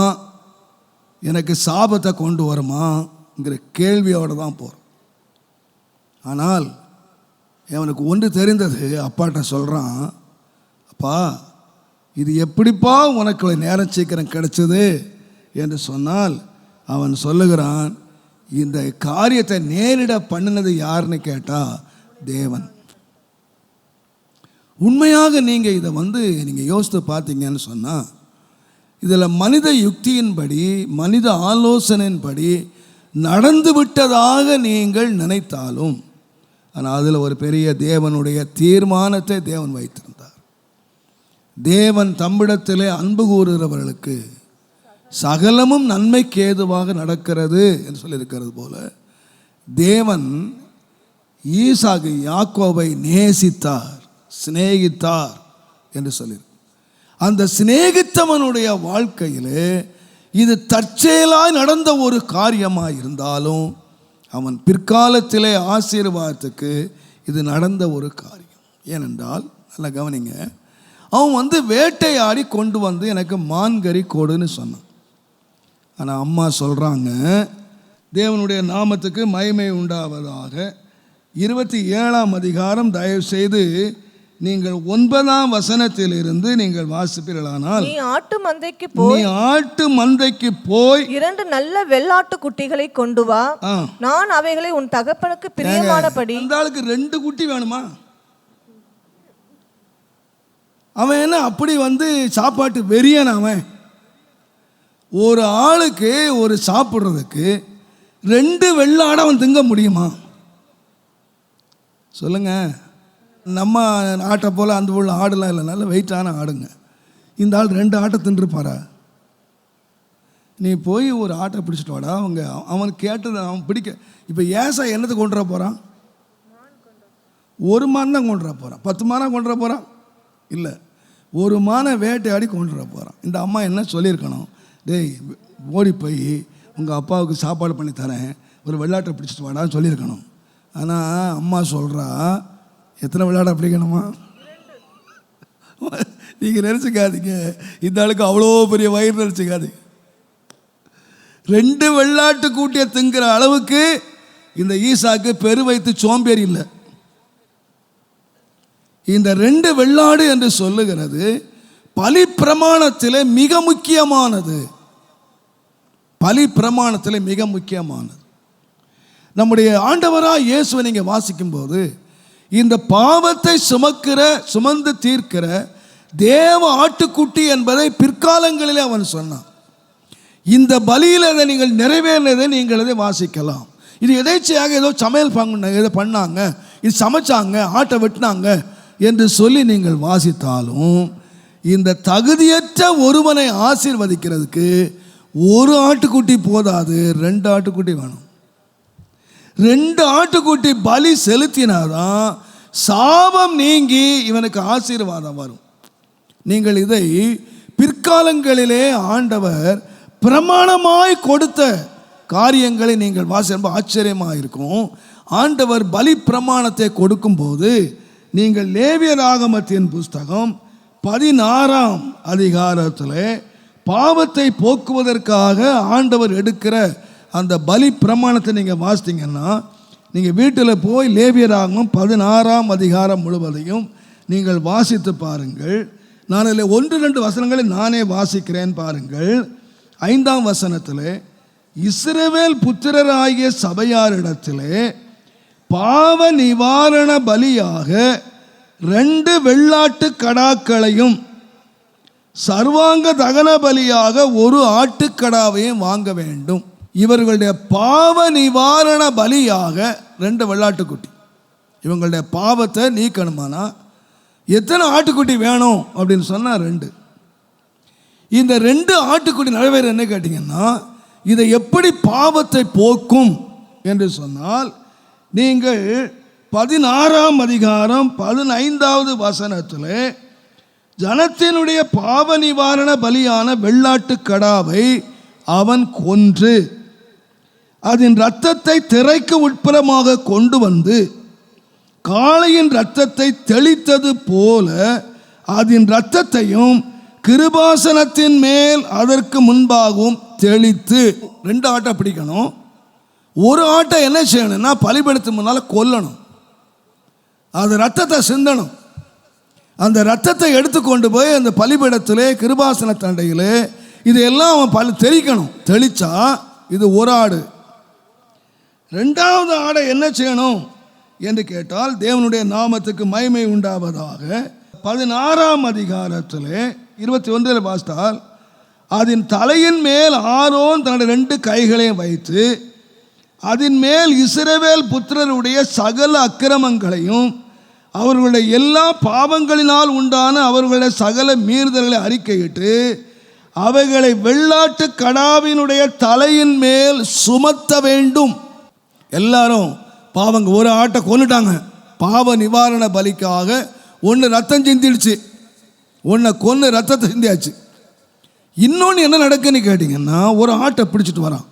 எனக்கு சாபத்தை கொண்டு வருமாங்கிற கேள்வியோடு தான் போகிறான். ஆனால் அவனுக்கு ஒன்று தெரிந்தது, அப்பாட்ட சொல்கிறான், அப்பா இது எப்படிப்பா உனக்கு நேரம் சீக்கிரம் கிடைச்சது என்று சொன்னால் அவன் சொல்லுகிறான், இந்த காரியத்தை நேரிட பண்ணினது யாருன்னு கேட்டால் தேவன். உண்மையாக நீங்கள் இதை நீங்கள் யோசித்து பார்த்தீங்கன்னு சொன்னால் இதில் மனித யுக்தியின்படி மனித ஆலோசனையின்படி நடந்து விட்டதாக நீங்கள் நினைத்தாலும், ஆனால் அதில் ஒரு பெரிய தேவனுடைய தீர்மானத்தை தேவன் வைத்திருந்தார். தேவன் தம்மிடத்திலே அன்பு கூறுகிறவர்களுக்கு சகலமும் நன்மைக்கு ஏதுவாக நடக்கிறது என்று சொல்லியிருக்கிறது போல தேவன் ஈசாக்கு யாக்கோபை நேசித்தார், சிநேகித்தார் என்று சொல்லி, அந்த சிநேகித்தவனுடைய வாழ்க்கையிலே இது தற்செயலாய் நடந்த ஒரு காரியமாக இருந்தாலும் அவன் பிற்காலத்திலே ஆசீர்வாதத்துக்கு இது நடந்த ஒரு காரியம். ஏனென்றால் நல்லா கவனிங்க, அவன் வேட்டையாடி கொண்டு எனக்கு மான்கறி கொடுன்னு சொன்னான். ஆனால் அம்மா சொல்கிறாங்க, தேவனுடைய நாமத்துக்கு மகிமை உண்டாவதாக. 27ஆம் அதிகாரம் தயவு செய்து நீங்கள் 9ஆம் வசனத்திலிருந்து நீங்கள் வாசிப்பீர்களானால், நீ ஆட்டு மந்தைக்கு போய் 2 நல்ல வெள்ளாட்டு குட்டிகளை கொண்டு வா, நான் அவைகளை உன் தகப்பனுக்கு பிரியமானபடி. அந்த ஆளுக்கு 2 குட்டி வேணுமா? அவன் என்ன அப்படி சாப்பாட்டு வெறியன்? அவன் ஒரு ஆளுக்கு ஒரு சாப்பிட்றதுக்கு 2 வெள்ளாடை அவன் திங்க முடியுமா சொல்லுங்க? நம்ம ஆட்டை போல் அந்த உள்ள ஆடுலாம் இல்லை, நல்ல வெயிட்டான ஆடுங்க. இந்த ஆள் 2 ஆட்டை தின்றுப்பாரா? நீ போய் ஒரு ஆட்டை பிடிச்சிட்டு வாடா. அவன் கேட்டது அவன் பிடிக்க. இப்போ ஏசா என்னத்தை கொண்டு வர போகிறான்? 1 மான் தான் கொண்டு வர போகிறான். 10 மானா கொண்டு வர போகிறான்? இல்லை, 1 மானை வேட்டையாடி கொண்டு வர போகிறான். இந்த அம்மா என்ன சொல்லியிருக்கணும்? டேய், ஓடி போய் உங்கள் அப்பாவுக்கு சாப்பாடு பண்ணி தரேன், ஒரு வெள்ளாட்டை பிடிச்சிட்டு வாடான்னு சொல்லியிருக்கணும். ஆனால் அம்மா சொல்கிறா, எத்தனை வெள்ளாட்டை பிடிக்கணுமா? நீங்கள் நினச்சிக்காதீங்க, இந்த ஆளுக்கு அவ்வளோ பெரிய வயிறு நினச்சிக்காதீங்க. 2 வெள்ளாட்டு கூட்டிய திங்கிற அளவுக்கு இந்த ஈசாக்கு பெரு வைத்து சோம்பேறி இல்லை. இந்த 2 வெள்ளாடு என்று சொல்லுகிறது பலி பிரமாணத்தில் மிக முக்கியமானது. பலி பிரமாணத்தில் மிக முக்கியமானது. நம்முடைய ஆண்டவராக இயேசுவை நீங்கள் வாசிக்கும் போது இந்த பாவத்தை சுமந்து தீர்க்கிற தேவ ஆட்டுக்குட்டி என்பதை பிற்காலங்களிலே அவன் சொன்னான். இந்த பலியில் அதை நீங்கள் நிறைவேறினதை நீங்கள் அதை வாசிக்கலாம். இது எதேச்சையாக ஏதோ சமையல் ஏதோ பண்ணாங்க, இது சமைச்சாங்க, ஆட்டை வெட்டினாங்க என்று சொல்லி நீங்கள் வாசித்தாலும் இந்த தகுதியற்ற ஒருவனை ஆசீர்வதிக்கிறதுக்கு 1 ஆட்டுக்குட்டி போதாது, 2 ஆட்டுக்குட்டி வேணும். 2 ஆட்டுக்குட்டி பலி செலுத்தினாதான் சாபம் நீங்கி இவனுக்கு ஆசீர்வாதம் வரும். நீங்கள் இதை பிற்காலங்களிலே ஆண்டவர் பிரமாணமாய் கொடுத்த காரியங்களை நீங்கள் வாசிக்க ஆச்சரியமாக இருக்கும். ஆண்டவர் பலி பிரமாணத்தை கொடுக்கும்போது நீங்கள் லேவியராகமத்தின் புஸ்தகம் 16ஆம் அதிகாரத்தில் பாவத்தை போக்குவதற்காக ஆண்டவர் எடுக்கிற அந்த பலி பிரமாணத்தை நீங்கள் வாசித்தீங்கன்னா, நீங்கள் வீட்டில் போய் லேவியராகமம் 16ஆம் அதிகாரம் முழுவதையும் நீங்கள் வாசித்து பாருங்கள். நான் அதில் 1-2 வசனங்களை நானே வாசிக்கிறேன் பாருங்கள். 5ஆம் வசனத்தில், இஸ்ரவேல் புத்திரராகிய சபையாரிடத்திலே பாவ நிவாரண பலியாக 2 வெள்ளாட்டு கடாக்களையும் சர்வாங்க தகன பலியாக 1 ஆட்டுக்கடாவையும் வாங்க வேண்டும். இவர்களுடைய பாவ நிவாரண பலியாக 2 வெள்ளாட்டுக்குட்டி. இவங்களுடைய பாவத்தை நீக்கணுமானா எத்தனை ஆட்டுக்குட்டி வேணும் அப்படின்னு சொன்னால் 2. இந்த 2 ஆட்டுக்குட்டி நிறைவேற என்ன கேட்டிங்கன்னா, இதை எப்படி பாவத்தை போக்கும் என்று சொன்னால், நீங்கள் 16ஆம் அதிகாரம் 15வது வசனத்தில் ஜனத்தினுடைய பாவ நிவாரண பலியான வெள்ளாட்டு கடாவை அவன் கொன்று அதன் இரத்தத்தை திரைக்கு உட்புறமாக கொண்டு வந்து காளையின் இரத்தத்தை தெளித்தது போல அதன் இரத்தத்தையும் கிருபாசனத்தின் மேல் அதற்கு முன்பாகவும் தெளித்து. 2 ஆட்டை பிடிக்கணும். 1 ஆட்டை என்ன செய்யணும்னா பலிபீடத்து முன்னால் கொல்லணும். அது ரத்தத்தை சிந்தணும். அந்த ரத்தத்தை எடுத்துக்கொண்டு போய் அந்த பலிபீடத்திலே கிருபாசன தண்டையிலே இதையெல்லாம் அவன் தெளிக்கணும். தெளித்தா இது 1 ஆடு. 2வது ஆடை என்ன செய்யணும் என்று கேட்டால், தேவனுடைய நாமத்துக்கு மகிமை உண்டாவதாக 16ஆம் அதிகாரத்தில் 21 வாசித்தால், அதன் தலையின் மேல் ஆரோன் தன்னுடைய 2 கைகளையும் வைத்து அதன் மேல் இஸ்ரவேல் புத்திரருடைய சகல அக்கிரமங்களையும் அவர்களுடைய எல்லா பாவங்களினால் உண்டான அவர்களுடைய சகல மீறுதல்களை அறிக்கையிட்டு அவைகளை வெள்ளாட்டு கடாவினுடைய தலையின் மேல் சுமத்த வேண்டும். எல்லாரும் பாவங்க 1 ஆட்டை கொன்னுட்டாங்க. பாவ நிவாரண பலிக்காக 1 ரத்தம் சிந்திடுச்சு, 1 கொன்று ரத்தத்தை சிந்தியாச்சு. இன்னொன்று என்ன நடக்குன்னு கேட்டிங்கன்னா, 1 ஆட்டை பிடிச்சிட்டு வரான்.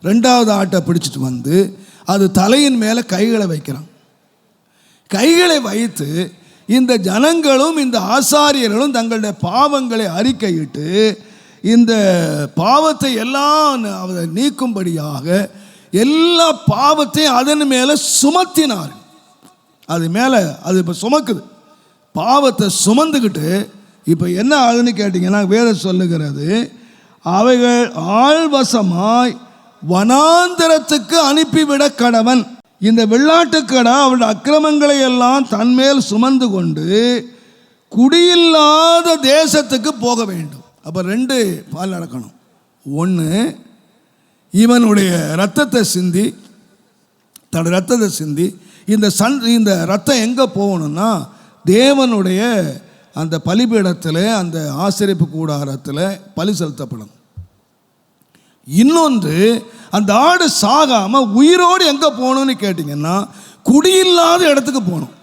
2வது ஆட்டை பிடிச்சிட்டு வந்து அது தலையின் மேலே கைகளை வைக்கிறான். கைகளை வைத்து இந்த ஜனங்களும் இந்த ஆசாரியர்களும் தங்களுடைய பாவங்களை அறிக்கையிட்டு இந்த பாவத்தை எல்லாம் அதை நீக்கும்படியாக எல்லா பாவத்தையும் அதன் மேலே சுமத்தினார். அது மேலே அது இப்போ சுமக்குது. பாவத்தை சுமந்துக்கிட்டு இப்போ என்ன ஆகுதுன்னு கேட்டிங்கன்னா, வேதம் சொல்லுகிறது, அவைகள் ஆழ்வசமாய் வனாந்தரத்துக்கு அனுப்பிவிட கடவன். இந்த வெள்ளாட்டுக்கடா அவருடைய அக்கிரமங்களை எல்லாம் தன்மேல் சுமந்து கொண்டு குடியில்லாத தேசத்துக்கு போக வேண்டும். அப்போ 2 பால் நடக்கணும். 1, இவனுடைய ரத்தத்தை சிந்தி, தன்னுடைய ரத்தத்தை சிந்தி இந்த ரத்தம் எங்கே போகணும்னா தேவனுடைய அந்த பலிபீடத்தில், அந்த ஆசரிப்பு கூடாரத்தில் பலி செலுத்தப்படும். இன்னொன்று, அந்த ஆடு சாகாமல் உயிரோடு எங்கே போகணும்னு கேட்டிங்கன்னா குடியில்லாத இடத்துக்கு போகணும்.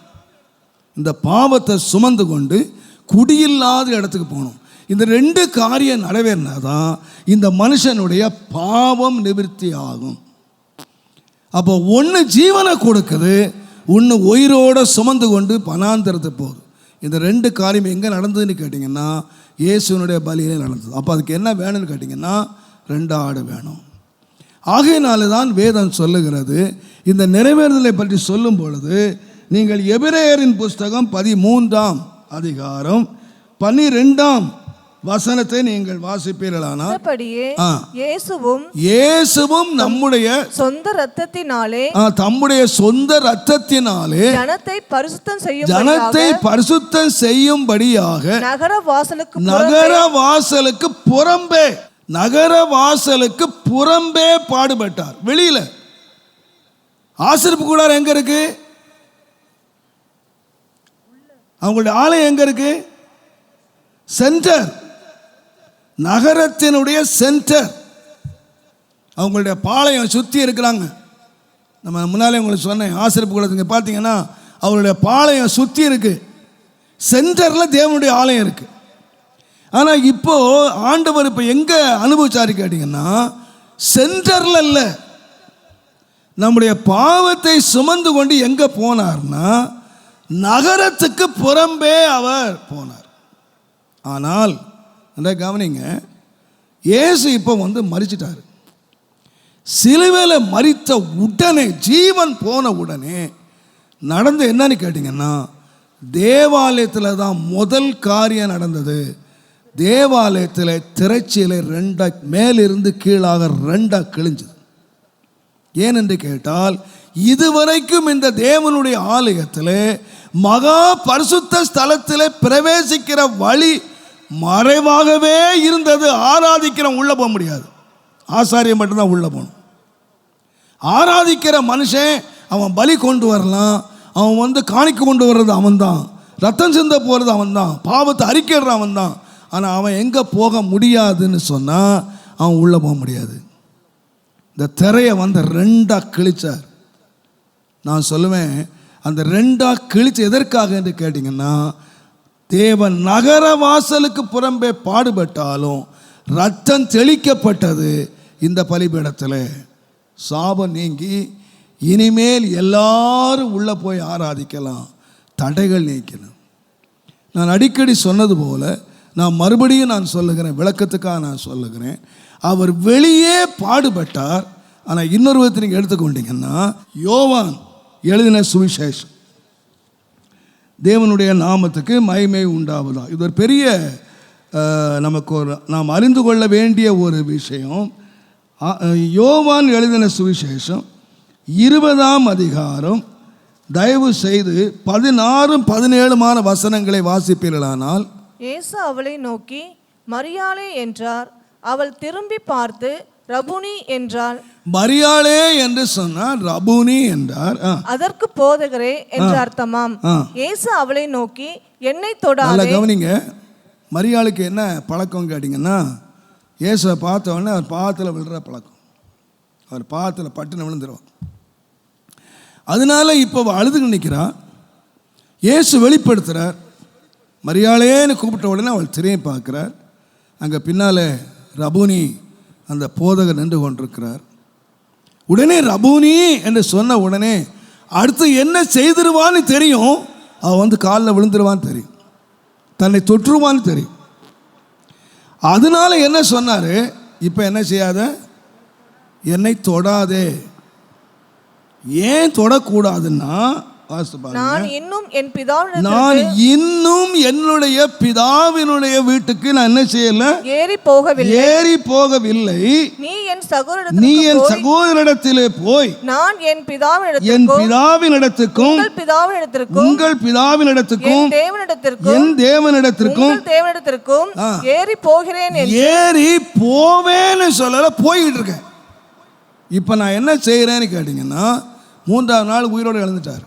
இந்த பாவத்தை சுமந்து கொண்டு குடியில்லாத இடத்துக்கு போகணும். இந்த 2 காரியம் நிறைவேறினாதான் இந்த மனுஷனுடைய பாவம் நிவர்த்தி ஆகும். அப்போ ஒன்று ஜீவனை கொடுக்குது, ஒன்று உயிரோடு சுமந்து கொண்டு பனாந்தரத்து போகுது. இந்த 2 காரியம் எங்கே நடந்ததுன்னு கேட்டிங்கன்னா இயேசுனுடைய பலியிலே நடந்தது. அப்போ அதுக்கு என்ன வேணும்னு கேட்டிங்கன்னா 2 ஆடு வேணும். ஆகையினால தான் வேதம் சொல்லுகிறது. இந்த நிறைவேறுதலை பற்றி சொல்லும் பொழுது நீங்கள் எபிரேயரின் புஸ்தகம் 13ஆம் அதிகாரம் 12ஆம் வசனத்தை நீங்கள் வாசிப்பீர்களானால், இயேசுவும் நம்முடைய சொந்த இரத்தத்தினாலே, தம்முடைய சொந்த இரத்தத்தினாலே ஜனத்தை பரிசுத்தம் செய்யும்படியாக நகர வாசலுக்கு புறம்பே பாடுபட்டார். வெளியில ஆசரிப்பு கூடாரம் எங்க இருக்கு? அவங்களுடைய ஆலயம் எங்க இருக்கு? சென்டர், நகரத்தினுடைய சென்டர். அவங்களுடைய பாளையம் சுற்றி இருக்கிறாங்க. நம்ம முன்னாலே உங்களுக்கு சொன்னேன், ஆசரிப்பு கூடத்துக்கு பார்த்தீங்கன்னா அவருடைய பாளையம் சுற்றி இருக்கு. சென்டரில் தேவனுடைய ஆலயம் இருக்கு. ஆனால் இப்போ ஆண்டவர் இப்போ எங்கே அனுபவிச்சாரு கேட்டிங்கன்னா சென்டரில் இல்லை, நம்முடைய பாவத்தை சுமந்து கொண்டு எங்கே போனார்னா நகரத்துக்கு புறம்பே அவர் போனார். ஆனால் அந்த கவனிங்க, இயேசு இப்போ மரிச்சிட்டார். சிலுவையில் மரித்த உடனே, ஜீவன் போன உடனே நடந்து என்னன்னு கேட்டிங்கன்னா தேவாலயத்தில் தான் முதல் காரியம் நடந்தது. தேவாலயத்தில் திரைச்சீலை 2 மேலிருந்து கீழாக 2 கிழிஞ்சது. ஏனென்று கேட்டால் இதுவரைக்கும் இந்த தேவனுடைய ஆலயத்தில் மகா பரிசுத்த ஸ்தலத்தில் பிரவேசிக்கிற வழி மறைவாகவே இருந்தது. ஆராதிக்கிற உள்ளே போக முடியாது, ஆசாரியம் மட்டும்தான் உள்ளே போகணும். ஆராதிக்கிற மனுஷன் அவன் பலி கொண்டு வரலாம், அவன் காணிக்க கொண்டு வர்றது அவன்தான், ரத்தம் சிந்த போகிறது அவன்தான், பாவத்தை அறிக்கிற அவன்தான். ஆனால் அவன் எங்கே போக முடியாதுன்னு சொன்னால் அவன் உள்ளே போக முடியாது. இந்த திரையை 2 கிழிச்சார். நான் சொல்லுவேன், அந்த 2 கிழிச்சு எதற்காக என்று கேட்டிங்கன்னா தேவன் நகர வாசலுக்கு புறம்பே பாடுபட்டாலும் ரத்தம் தெளிக்கப்பட்டது இந்த பலிபீடத்தில். சாபம் நீங்கி இனிமேல் எல்லாரும் உள்ளே போய் ஆராதிக்கலாம், தடைகள் நீக்கணும். நான் அடிக்கடி சொன்னது போல நான் மறுபடியும் நான் சொல்லுகிறேன், விளக்கத்துக்காக நான் சொல்லுகிறேன். அவர் வெளியே பாடுபட்டார். ஆனால் இன்னொரு விதத்தை நீங்கள் எடுத்துக்கொண்டீங்கன்னா யோவான் எழுதின சுவிசேஷம், தேவனுடைய நாமத்துக்கு மகிமை உண்டாவதா, இது ஒரு பெரிய நமக்கு நாம் அறிந்து கொள்ள வேண்டிய ஒரு விஷயம். யோவான் எழுதின சுவிசேஷம் 20ஆம் அதிகாரம் தயவு செய்து 16-17 வசனங்களை வாசிப்பீர்களானால், இயேசு அவளை நோக்கி மரியாளே என்றார். அவள் திரும்பி பார்த்து ரபுனி என்றாள். மரியாளே என்று சொன்னார், ரபுனி என்றார். அதற்கு போதகரே என்று அர்த்தமாம். இயேசு அவளை நோக்கி என்னை தொடாதே. கவனிங்க, மரியாளுக்கு என்ன பழக்கம் கேட்டிங்கன்னா இயேசுவை பார்த்த உடனே அவர் பாதத்தில் விழுற பழக்கம். அவர் பாதத்தில் பட்டுன்னு விழுந்துருவார். அதனால இப்போ அழுதுன்னு நிற்கிறார். இயேசு வெளிப்படுத்துகிறார். மரியாளேன்னு கூப்பிட்ட உடனே அவள் திரும்பி பார்க்குறார். அங்கே பின்னால் ரபுனி அந்த போதகர் நின்று கொண்டிருக்கிறார். உடனே ரபுனி என்று சொன்ன உடனே அடுத்து என்ன செய்திருவான்னு தெரியும். அவன் காலில் விழுந்துருவான்னு தெரியும், தன்னை தொற்றுவான்னு தெரியும். அதனால என்ன சொன்னார், இப்போ என்ன செய்யாத, என்னை தொடாதே. ஏன் தொடக்கூடாதுன்னா நான் இன்னும் என்னுடைய பிதாவினுடைய வீட்டுக்கு நான் என்ன செய்யல, ஏறி போகவில்லை. நீ என் சகோதரனிடத்திலே போய் நான் என் பிதாவினிடத்துக்கும் உங்கள் பிதாவினிடத்துக்கும் என் தேவனிடத்திற்கும் ஏறி போகிறேன். ஏறி போவேன்னு சொல்லல, போய்கிட்டு இருக்கேன். இப்போ நான் என்ன செய்கிறேன்னு கேட்டிங்கன்னா 3ஆம் நாள் உயிரோடு எழுந்துட்டார்.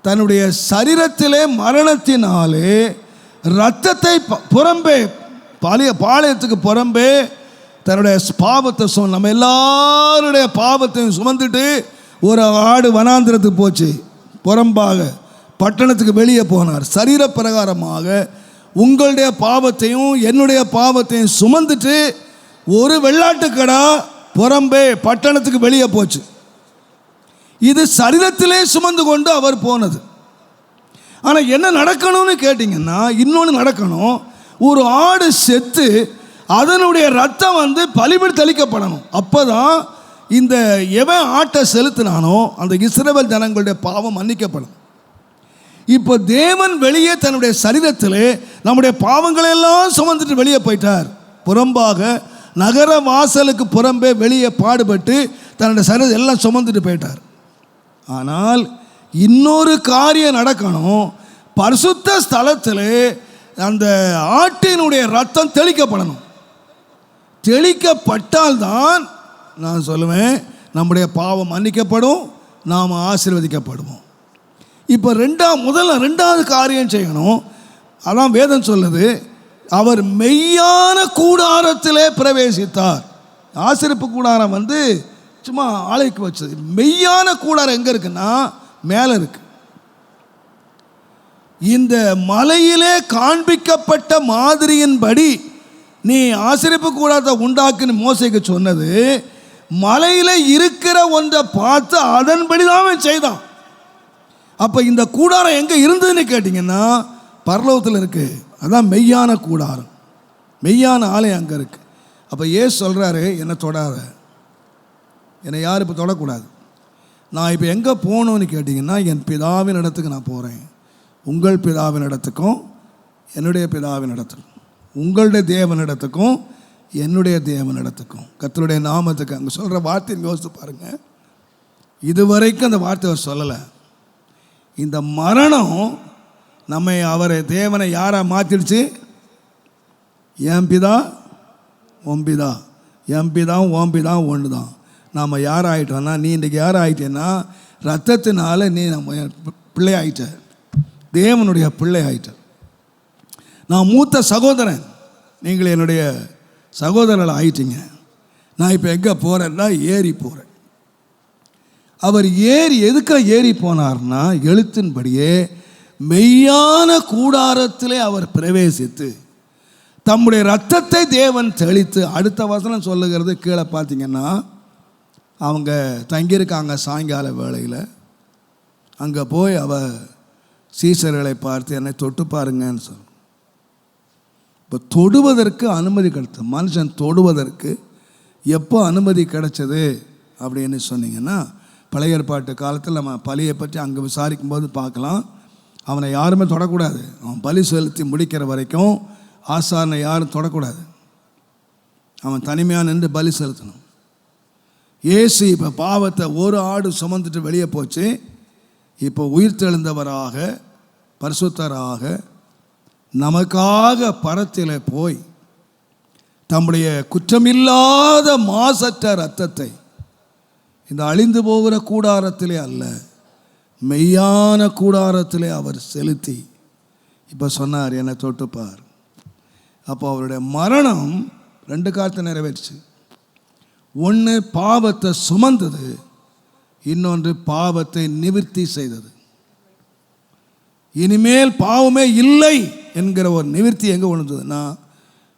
தன்னுடைய சரீரத்திலே மரணத்தினாலே இரத்தத்தை புறம்பே பாளையத்துக்கு புறம்பே தன்னுடைய பாவத்தை நம்ம எல்லாருடைய பாவத்தையும் சுமந்துட்டு ஒரு ஆடு வனாந்திரத்துக்கு போச்சு. புறம்பாக பட்டணத்துக்கு வெளியே போனார். சரீர பிரகாரமாக உங்களுடைய பாவத்தையும் என்னுடைய பாவத்தையும் சுமந்துட்டு ஒரு வெள்ளாட்டுக்கடா புறம்பே பட்டணத்துக்கு வெளியே போச்சு. இது சரீரத்திலே சுமந்து கொண்டு அவர் போனது. ஆனால் என்ன நடக்கணும்னு கேட்டிங்கன்னா, இன்னொன்று நடக்கணும். ஒரு ஆடு செத்து அதனுடைய ரத்தம் பலிபீடத்தில் தெளிக்கப்படணும். அப்போ தான் இந்த எவன் ஆட்டை செலுத்தினானோ அந்த இஸ்ரவேல் ஜனங்களுடைய பாவம் மன்னிக்கப்படும். இப்போ தேவன் வெளியே தன்னுடைய சரீரத்தில் நம்முடைய பாவங்களெல்லாம் சுமந்துட்டு வெளியே போயிட்டார். புறம்பாக நகர வாசலுக்கு புறம்பே வெளியே பாடுபட்டு தன்னுடைய சரீரத்தை எல்லாம் சுமந்துட்டு போயிட்டார். ஆனால் இன்னொரு காரியம் நடக்கணும். பரிசுத்த ஸ்தலத்தில் அந்த ஆட்டினுடைய ரத்தம் தெளிக்கப்படணும். தெளிக்கப்பட்டால்தான் நான் சொல்லுவேன் நம்முடைய பாவம் மன்னிக்கப்படும், நாம் ஆசீர்வதிக்கப்படுவோம். இப்போ ரெண்டாவது காரியம் செய்யணும். அதான் வேதம் சொல்லுது, அவர் மெய்யான கூடாரத்திலே பிரவேசித்தார். ஆசரிப்பு கூடாரம் சும்மா ஆலைக்கு வச்சது. மெய்யான கூடாரம் எங்கே இருக்குன்னா மேலே இருக்கு. இந்த மலையிலே காண்பிக்கப்பட்ட மாதிரியின்படி நீ ஆசரிப்பு கூடாரத்தை உண்டாக்குன்னு மோசேக்கு சொன்னது, மலையில் இருக்கிற ஒன்றை பார்த்து அதன்படி தான் அவன் செய்தான். அப்போ இந்த கூடாரம் எங்கே இருந்ததுன்னு கேட்டிங்கன்னா பரலோகத்தில் இருக்குது. அதான் மெய்யான கூடாரம், மெய்யான ஆலயம் அங்கே இருக்குது. அப்போ சொல்கிறாரு, என்னை தொடாத, என்னை யார் இப்போ தொடக்கூடாது. நான் இப்போ எங்கே போகணுன்னு கேட்டிங்கன்னா என் பிதாவின் இடத்துக்கு நான் போகிறேன். உங்கள் பிதாவின் இடத்துக்கும் என்னுடைய பிதாவின் இடத்துக்கும், உங்களுடைய தேவன் இடத்துக்கும் என்னுடைய தேவன் இடத்துக்கும், கர்த்தருடைய நாமத்துக்கு. அங்கே சொல்கிற வார்த்தையை யோசித்து பாருங்கள். இதுவரைக்கும் அந்த வார்த்தை அவர் சொல்லலை. இந்த மரணம் நம்மை அவரை தேவனை யாராக மாற்றிடுச்சு? என் பிதா உன் பிதா, என் பிதா உன் பிதா ஒன்று தான். நாம் யார் ஆகிட்டோன்னா, நீ இன்றைக்கி யார் ஆகிட்டேன்னா ரத்தத்தினால நீ நம்ம பிள்ளை ஆகிட்ட, தேவனுடைய பிள்ளை ஆகிட்ட. நான் மூத்த சகோதரன், நீங்கள் என்னுடைய சகோதரர்கள் ஆயிட்டீங்க. நான் இப்போ எங்கே போகிறேன்னா ஏறி போகிறேன். அவர் எதுக்காக ஏறி போனார்னா, எழுத்தின்படியே மெய்யான கூடாரத்திலே அவர் பிரவேசித்து தம்முடைய ரத்தத்தை தேவன் தெளித்து, அடுத்த வசனம் சொல்லுகிறது கீழே பார்த்தீங்கன்னா, அவங்க தங்கியிருக்காங்க சாயங்கால வேளையில். அங்கே போய் சீசர்களை பார்த்து என்னை தொட்டு பாருங்கன்னு சொல். இப்போ தொடுவதற்கு அனுமதி கிடைத்தது. மனுஷன் தொடுவதற்கு எப்போ அனுமதி கிடைச்சது அப்படின்னு சொன்னீங்கன்னா, பழைய ஏற்பாட்டு காலத்தில் நம்ம பலியை பற்றி அங்கே விசாரிக்கும் போது பார்க்கலாம். அவனை யாருமே தொடக்கூடாது. அவன் பலி செலுத்தி முடிக்கிற வரைக்கும் ஆசாரனை யாரும் தொடக்கூடாது. அவன் தனிமையாக நின்று பலி செலுத்தணும். இயேசு இப்போ பாவத்தை ஒரு ஆடு சுமந்துட்டு வெளியே போச்சு. இப்போ உயிர்த்தெழுந்தவராக பரிசுத்தராக நமக்காக பரத்திலே போய் தம்முடைய குற்றமில்லாத மாசற்ற இரத்தத்தை இந்த அழிந்து போகிற கூடாரத்திலே அல்ல, மெய்யான கூடாரத்திலே அவர் செலுத்தி இப்போ சொன்னார், என்னை தொட்டுப்பார். அப்போ அவருடைய மரணம் 2 காரியத்தை நிறைவேற்றுச்சு. ஒன்று பாவத்தை சுமந்தது, இன்னொன்று பாவத்தை நிவர்த்தி செய்தது. இனிமேல் பாவமே இல்லை என்கிற ஒரு நிவர்த்தி எங்கே உணர்ந்ததுன்னா,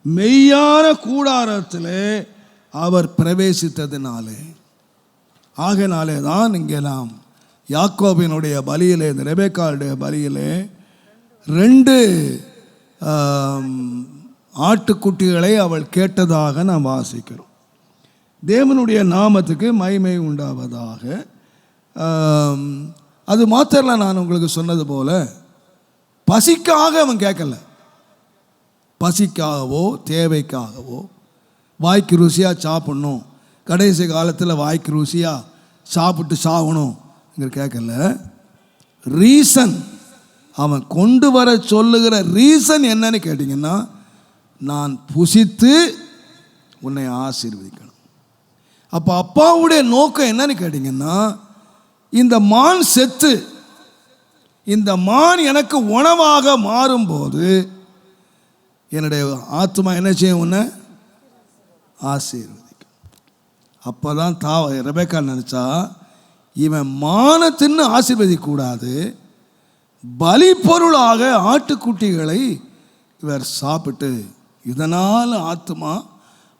மெய்யான கூடாரத்தில் அவர் பிரவேசித்ததினாலே. ஆகையினாலே தான் இங்கே நாம் யாக்கோபினுடைய பலியிலே, இந்த ரெபெக்காளுடைய பலியிலே 2 ஆட்டுக்குட்டிகளை அவள் கேட்டதாக நாம் வாசிக்கிறோம். தேவனுடைய நாமத்துக்கு மகிமை உண்டாவதாக. அது மாத்திரம் நான் உங்களுக்கு சொன்னது போல பசிக்காக அவன் கேட்கல. பசிக்காகவோ தேவைக்காகவோ வாய்க்கு ருசியாக சாப்பிட்ணும், கடைசி காலத்தில் வாய்க்கு ருசியாக சாப்பிட்டு சாகணும் கேட்கல. ரீசன், அவன் கொண்டு வர சொல்லுகிற ரீசன் என்னன்னு கேட்டிங்கன்னா, நான் புசித்து உன்னை ஆசீர்வதிக்கணும். அப்போ அப்பாவுடைய நோக்கம் என்னன்னு கேட்டிங்கன்னா, இந்த மான் செத்து இந்த மான் எனக்கு உணவாக மாறும்போது என்னுடைய ஆத்மா என்ன செய்யும்? உன்னை ஆசீர்வதிக்கும். அப்போ தான் ரெபேக்கா நினச்சா, இவன் மானை தின்னு ஆசீர்வதிக்கூடாது, பலி பொருளாக ஆட்டுக்குட்டிகளை இவர் சாப்பிட்டு இதனால் ஆத்மா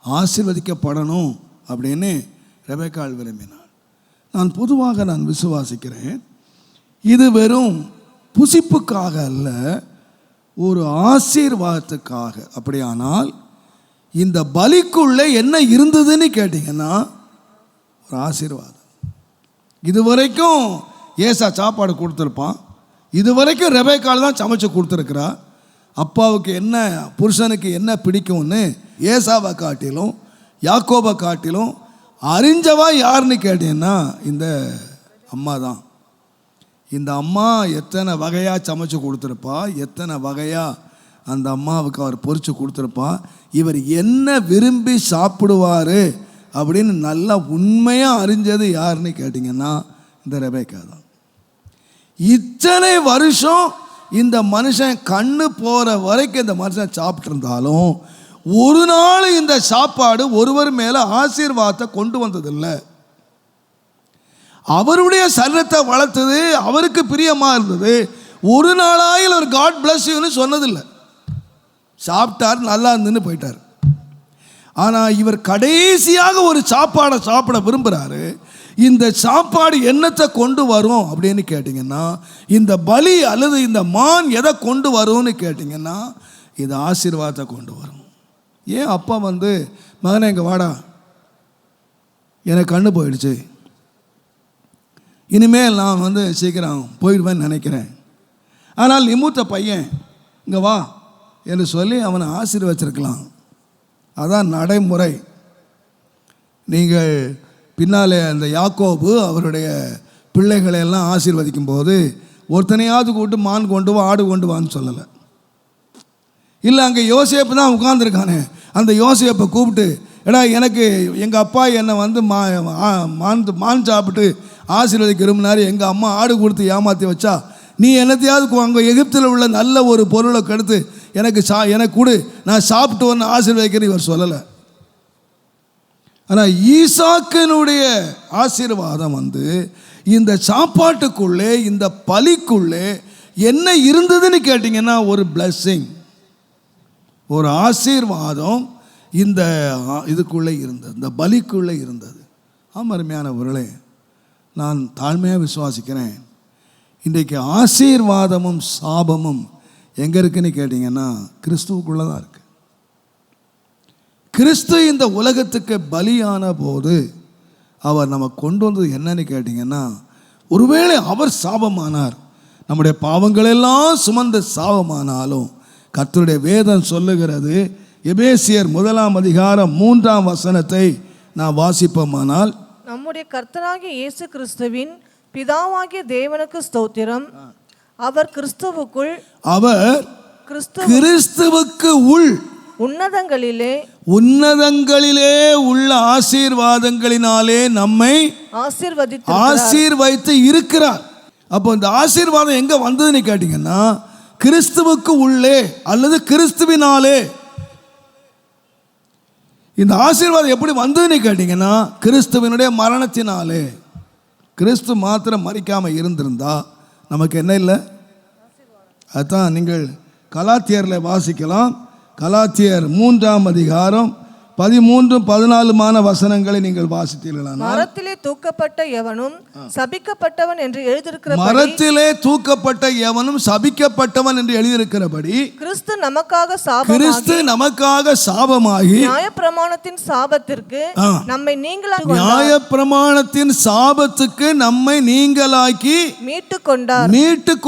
ஆசீர்வதிக்கப்படணும் அப்படின்னு ரெபேக்காள் விரும்பினாள். நான் பொதுவாக விசுவாசிக்கிறேன், இது வெறும் புசிப்புக்காக அல்ல, ஒரு ஆசீர்வாதத்துக்காக. அப்படியானால் இந்த பலிக்குள்ளே என்ன இருந்ததுன்னு கேட்டிங்கன்னா ஒரு ஆசீர்வாதம். இதுவரைக்கும் ஏசா சாப்பாடு கொடுத்துருப்பான், இதுவரைக்கும் ரெபேக்காள் தான் சமைச்சு கொடுத்துருக்குறா. அப்பாவுக்கு என்ன, புருஷனுக்கு என்ன பிடிக்கும்னு ஏசாவை காட்டிலும் யாக்கோபை காட்டிலும் அறிஞ்சவா யாருன்னு கேட்டீங்கன்னா இந்த அம்மா தான். இந்த அம்மா எத்தனை வகையாக சமைச்சு கொடுத்துருப்பா, எத்தனை வகையாக அந்த அம்மாவுக்கு அவர் பொரிச்சு கொடுத்துருப்பா. இவர் என்ன விரும்பி சாப்பிடுவார் அப்படின்னு நல்லா உண்மையாக அறிஞ்சது யாருன்னு கேட்டிங்கன்னா இந்த ரெபேக்கா தான். இத்தனை வருஷம் இந்த மனுஷன் கண்ணு போகிற வரைக்கும் இந்த மனுஷன் சாப்பிட்டு இருந்தாலும் ஒரு நாள் இந்த சாப்பாடு ஒருவர் மேலே ஆசீர்வாதத்தை கொண்டு வந்ததில்லை. அவருடைய சரீரத்தை வளர்த்தது, அவருக்கு பிரியமாக இருந்தது. ஒரு நாளாயில் ஒரு காட் பிளஸ் யூன்னு சொன்னதில்லை. சாப்பிட்டார், நல்லா இருந்துன்னு போயிட்டார். ஆனால் இவர் கடைசியாக ஒரு சாப்பாடை சாப்பிட விரும்புகிறாரு. இந்த சாப்பாடு என்னத்தை கொண்டு வரும் அப்படின்னு கேட்டிங்கன்னா, இந்த பலி அல்லது இந்த மான் எதை கொண்டு வரும்னு கேட்டிங்கன்னா இது ஆசீர்வாதத்தை கொண்டு வரும். ஏன் அப்பா மகனை இங்கே வாடா, எனக்கு கண்ணு போயிடுச்சு, இனிமேல் நான் சீக்கிரம் போயிடுவேன்னு நினைக்கிறேன், ஆனால் நீ மூத்த பையன் இங்கே வா என்று சொல்லி அவனை ஆசீர்வச்சிருக்கலாம். அதான் நடைமுறை. நீங்கள் பின்னாலே அந்த யாக்கோபு அவருடைய பிள்ளைகளை எல்லாம் ஆசீர்வதிக்கும் போது ஒருத்தனையாவது கூட்டு மான் கொண்டு வா, ஆடு கொண்டு வான்னு சொல்லலை. இல்லை, அங்கே யோசேப்பு தான் உட்கார்ந்துருக்கானே, அந்த யோசேப்பை கூப்பிட்டு, ஏடா எனக்கு எங்கள் அப்பா என்னை மான் சாப்பிட்டு ஆசீர்வதிக்க விரும்பினார், எங்கள் அம்மா ஆடு கொடுத்து ஏமாற்றி வச்சா, நீ என்னத்தையாவது அங்கே எகிப்தில் உள்ள நல்ல ஒரு பொருளை கெடுத்து எனக்கு கொடு, நான் சாப்பிட்டு ஒன்று ஆசீர்வதிக்கிறேன் இவர் சொல்லலை. ஆனால் ஈசாக்கினுடைய ஆசீர்வாதம் இந்த சாப்பாட்டுக்குள்ளே, இந்த பலிக்குள்ளே என்ன இருந்ததுன்னு கேட்டிங்கன்னா ஒரு பிளஸ்ஸிங், ஒரு ஆசீர்வாதம் இந்த இதுக்குள்ளே இருந்தது, இந்த பலிக்குள்ளே இருந்தது. அருமையானவர்களே, நான் தாழ்மையாக விசுவாசிக்கிறேன், இன்றைக்கு ஆசீர்வாதமும் சாபமும் எங்கே இருக்குன்னு கேட்டிங்கன்னா கிறிஸ்துவுக்குள்ளே தான் இருக்குது. கிறிஸ்து இந்த உலகத்துக்கு பலியான போது அவர் நம்ம கொண்டு வந்தது என்னன்னு கேட்டிங்கன்னா, ஒருவேளை அவர் சாபமானார், நம்முடைய பாவங்களெல்லாம் சுமந்த சாபமானாலும் கர்த்தருடைய வேதம் சொல்லுகிறது, எபேசியர் 1:3 நான் வாசிப்போமானால், நம்முடைய கர்த்தராகிய இயேசு கிறிஸ்துவின் பிதாவாகிய தேவனுக்கு ஸ்தோத்திரம், அவர் கிறிஸ்துவுக்குள், அவர் கிறிஸ்துவுக்கு உள் உன்னதங்களிலே உள்ள ஆசீர்வாதங்களினாலே நம்மை ஆசீர்வதித்து இருக்கிறார். அப்போ இந்த ஆசீர்வாதம் எங்க வந்ததுன்னு கேட்டீங்கன்னா கிறிஸ்துவுக்கு உள்ளே அல்லது கிறிஸ்துவினாலே. இந்த ஆசீர்வாதம் எப்படி வந்ததுன்னு கேட்டீங்கன்னா கிறிஸ்துவினுடைய மரணத்தினாலே. கிறிஸ்து மாத்திரம் மரிக்காம இருந்திருந்தா நமக்கு என்ன இல்லை? அதுதான் நீங்கள் கலாத்தியரில் வாசிக்கலாம். கலாத்தியர் 3:13-14 வசனங்களை நீங்கள் வாசித்தீர்களா? மரத்திலே தூக்கப்பட்ட எவனும் சபிக்கப்பட்டவன் என்று எழுதியிருக்கிறபடி, மரத்திலே தூக்கப்பட்ட எவனும் சபிக்கப்பட்டவன் என்று எழுதியிருக்கிறபடி கிறிஸ்து நமக்காக சாபமாகி நியாயப்பிரமாணத்தின் சாபத்திற்கு நம்மை நீங்களாக்கி மீட்டுக்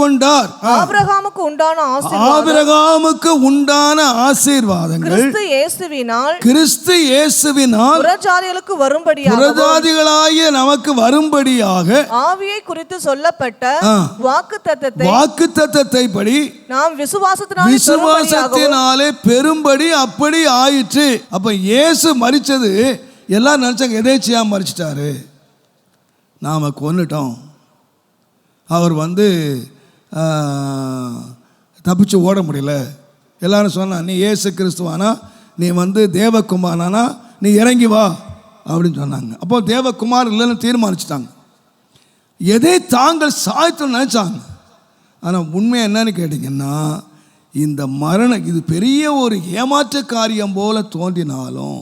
கொண்டார். ஆபிரகாமுக்கு உண்டான ஆசீர்வாதங்கள் கிறிஸ்து இயேசுவினால் புறஜாதிகளாகிய நமக்கு வரும்படியாக ஆவியை குறித்து சொல்லப்பட்ட வாக்குத்தத்தத்தை படி நாம் விசுவாசத்தினாலே பெரும்படி அப்படி ஆயிற்று. அப்ப இயேசு மரிச்சது எல்லாம் நினைச்சாங்க எதேச்சியா மரிச்சிட்டாரு, நாம கொன்னுட்டோம், அவர் தப்பிச்சு ஓட முடியல. எல்லாரும் சொன்னான், நீ இயேசு கிறிஸ்துவானா, நீ தேவகுமாரனா, நீ இறங்கி வா அப்படின்னு சொன்னாங்க. அப்போ தேவகுமார் இல்லைன்னு தீர்மானிச்சிட்டாங்க. எதை தாங்கள் சாய்த்து நினச்சாங்க. ஆனால் உண்மை என்னன்னு கேட்டிங்கன்னா, இந்த மரணம் இது பெரிய ஒரு ஏமாற்ற காரியம் போல தோன்றினாலும்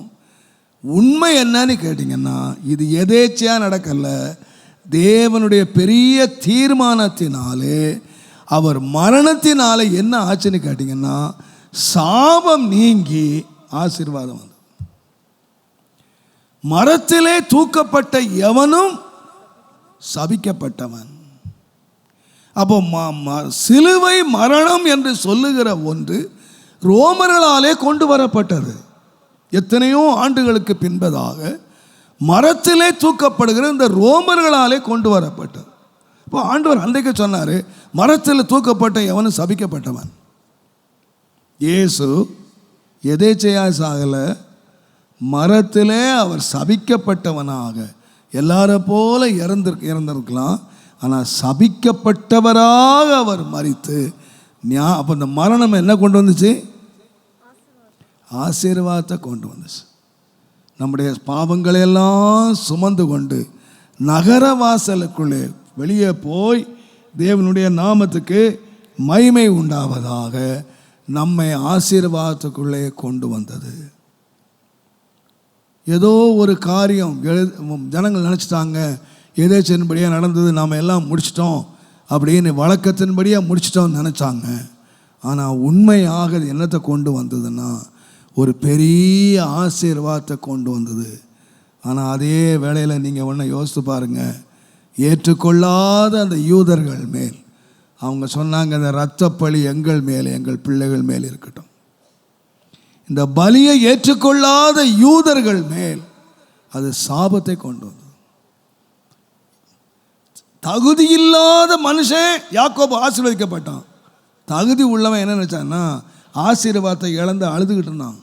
உண்மை என்னன்னு கேட்டிங்கன்னா, இது எதேச்சையாக நடக்கலை. தேவனுடைய பெரிய தீர்மானத்தினாலே அவர் மரணத்தினாலே என்ன ஆச்சுன்னு கேட்டிங்கன்னா, சாபம் நீங்கி ஆசீர்வாதம் வந்தது. மரத்திலே தூக்கப்பட்ட எவனும் சபிக்கப்பட்டவன். அப்போ சிலுவை மரணம் என்று சொல்லுகிற ஒன்று ரோமர்களாலே கொண்டு வரப்பட்டது. எத்தனையோ ஆண்டுகளுக்கு பின்பதாக மரத்திலே தூக்கப்படுகிற இந்த ரோமர்களாலே கொண்டு வரப்பட்டது. இப்போ ஆண்டவர் அன்றைக்கு சொன்னார், மரத்தில் தூக்கப்பட்ட எவனும் சபிக்கப்பட்டவன். இயேசு எதேச்சையாக சாகலை, மரத்திலே அவர் சபிக்கப்பட்டவனாக எல்லாரை போல இறந்திருக்கலாம். ஆனால் சபிக்கப்பட்டவராக அவர் மரித்து அப்போ இந்த மரணம் என்ன கொண்டு வந்துச்சு? ஆசீர்வாதத்தை கொண்டு வந்துச்சு. நம்முடைய பாவங்களையெல்லாம் சுமந்து கொண்டு நகர வாசலுக்குள்ளே வெளியே போய் தேவனுடைய நாமத்துக்கு மகிமை உண்டாவதாக நம்மை ஆசீர்வாதத்துக்குள்ளே கொண்டு வந்தது. ஏதோ ஒரு காரியம் ஜனங்கள் நினச்சிட்டாங்க, எதேச்சன்படியாக நடந்தது, நாம் எல்லாம் முடிச்சிட்டோம் அப்படின்னு வழக்கத்தின்படியாக முடிச்சிட்டோம்னு நினச்சாங்க. ஆனால் உண்மையாக என்னத்தை கொண்டு வந்ததுன்னா ஒரு பெரிய ஆசீர்வாதத்தை கொண்டு வந்தது. ஆனால் அதே வேளையில் நீங்கள் ஒன்று யோசித்து பாருங்கள், ஏற்றுக்கொள்ளாத அந்த யூதர்கள் மேல் அவங்க சொன்னாங்க, இந்த இரத்தப்பழி எங்கள் மேலே எங்கள் பிள்ளைகள் மேல் இருக்கட்டும். இந்த பலியை ஏற்றுக்கொள்ளாத யூதர்கள் மேல் அது சாபத்தை கொண்டு வந்தது. தகுதி இல்லாத மனுஷன் யாக்கோபு ஆசீர்வதிக்கப்பட்டான். தகுதி உள்ளவன் என்ன நினைச்சான்னா ஆசீர்வாதத்தை இழந்து அழுதுகிட்டு இருந்தான்.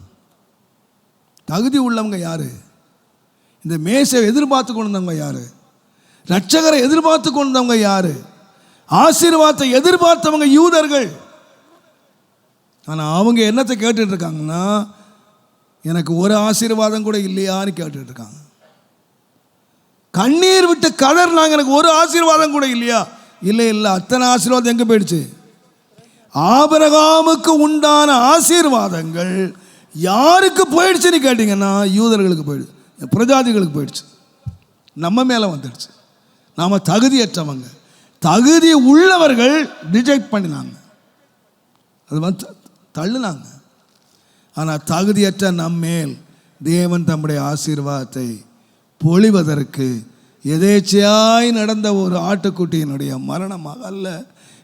தகுதி உள்ளவங்க யாரு? இந்த மேசை எதிர்பார்த்து கொண்டு வந்தவங்க யாரு? ரட்சகரை எதிர்பார்த்து கொண்டு வந்தவங்க யாரு? ஆசீர்வாதத்தை எதிர்பார்த்தவங்க யூதர்கள். ஆனால் அவங்க என்னத்தை கேட்டுட்டு இருக்காங்கன்னா, எனக்கு ஒரு ஆசீர்வாதம் கூட இல்லையான்னு கேட்டுட்டு இருக்காங்க. கண்ணீர் விட்டு கதறினாங்க, எனக்கு ஒரு ஆசீர்வாதம் கூட இல்லையா? இல்லை இல்லை, அத்தனை ஆசீர்வாதம் எங்கே போயிடுச்சு? ஆபிரகாமுக்கு உண்டான ஆசீர்வாதங்கள் யாருக்கு போயிடுச்சுன்னு கேட்டிங்கன்னா யூதர்களுக்கு போயிடுச்சு, பிரஜாதிகளுக்கு போயிடுச்சு. நம்ம மேலே வந்துடுச்சு. நாம் தகுதியற்றவங்க. தகுதி உள்ளவர்கள் ரிஜெக்ட் பண்ணினாங்க, அது தள்ளுனாங்க. ஆனால் தகுதியற்ற நம்மேல் தேவன் தம்முடைய ஆசீர்வாதத்தை பொழிவதற்கு எதேச்சையாய் நடந்த ஒரு ஆட்டுக்குட்டியினுடைய மரணமாக அல்ல,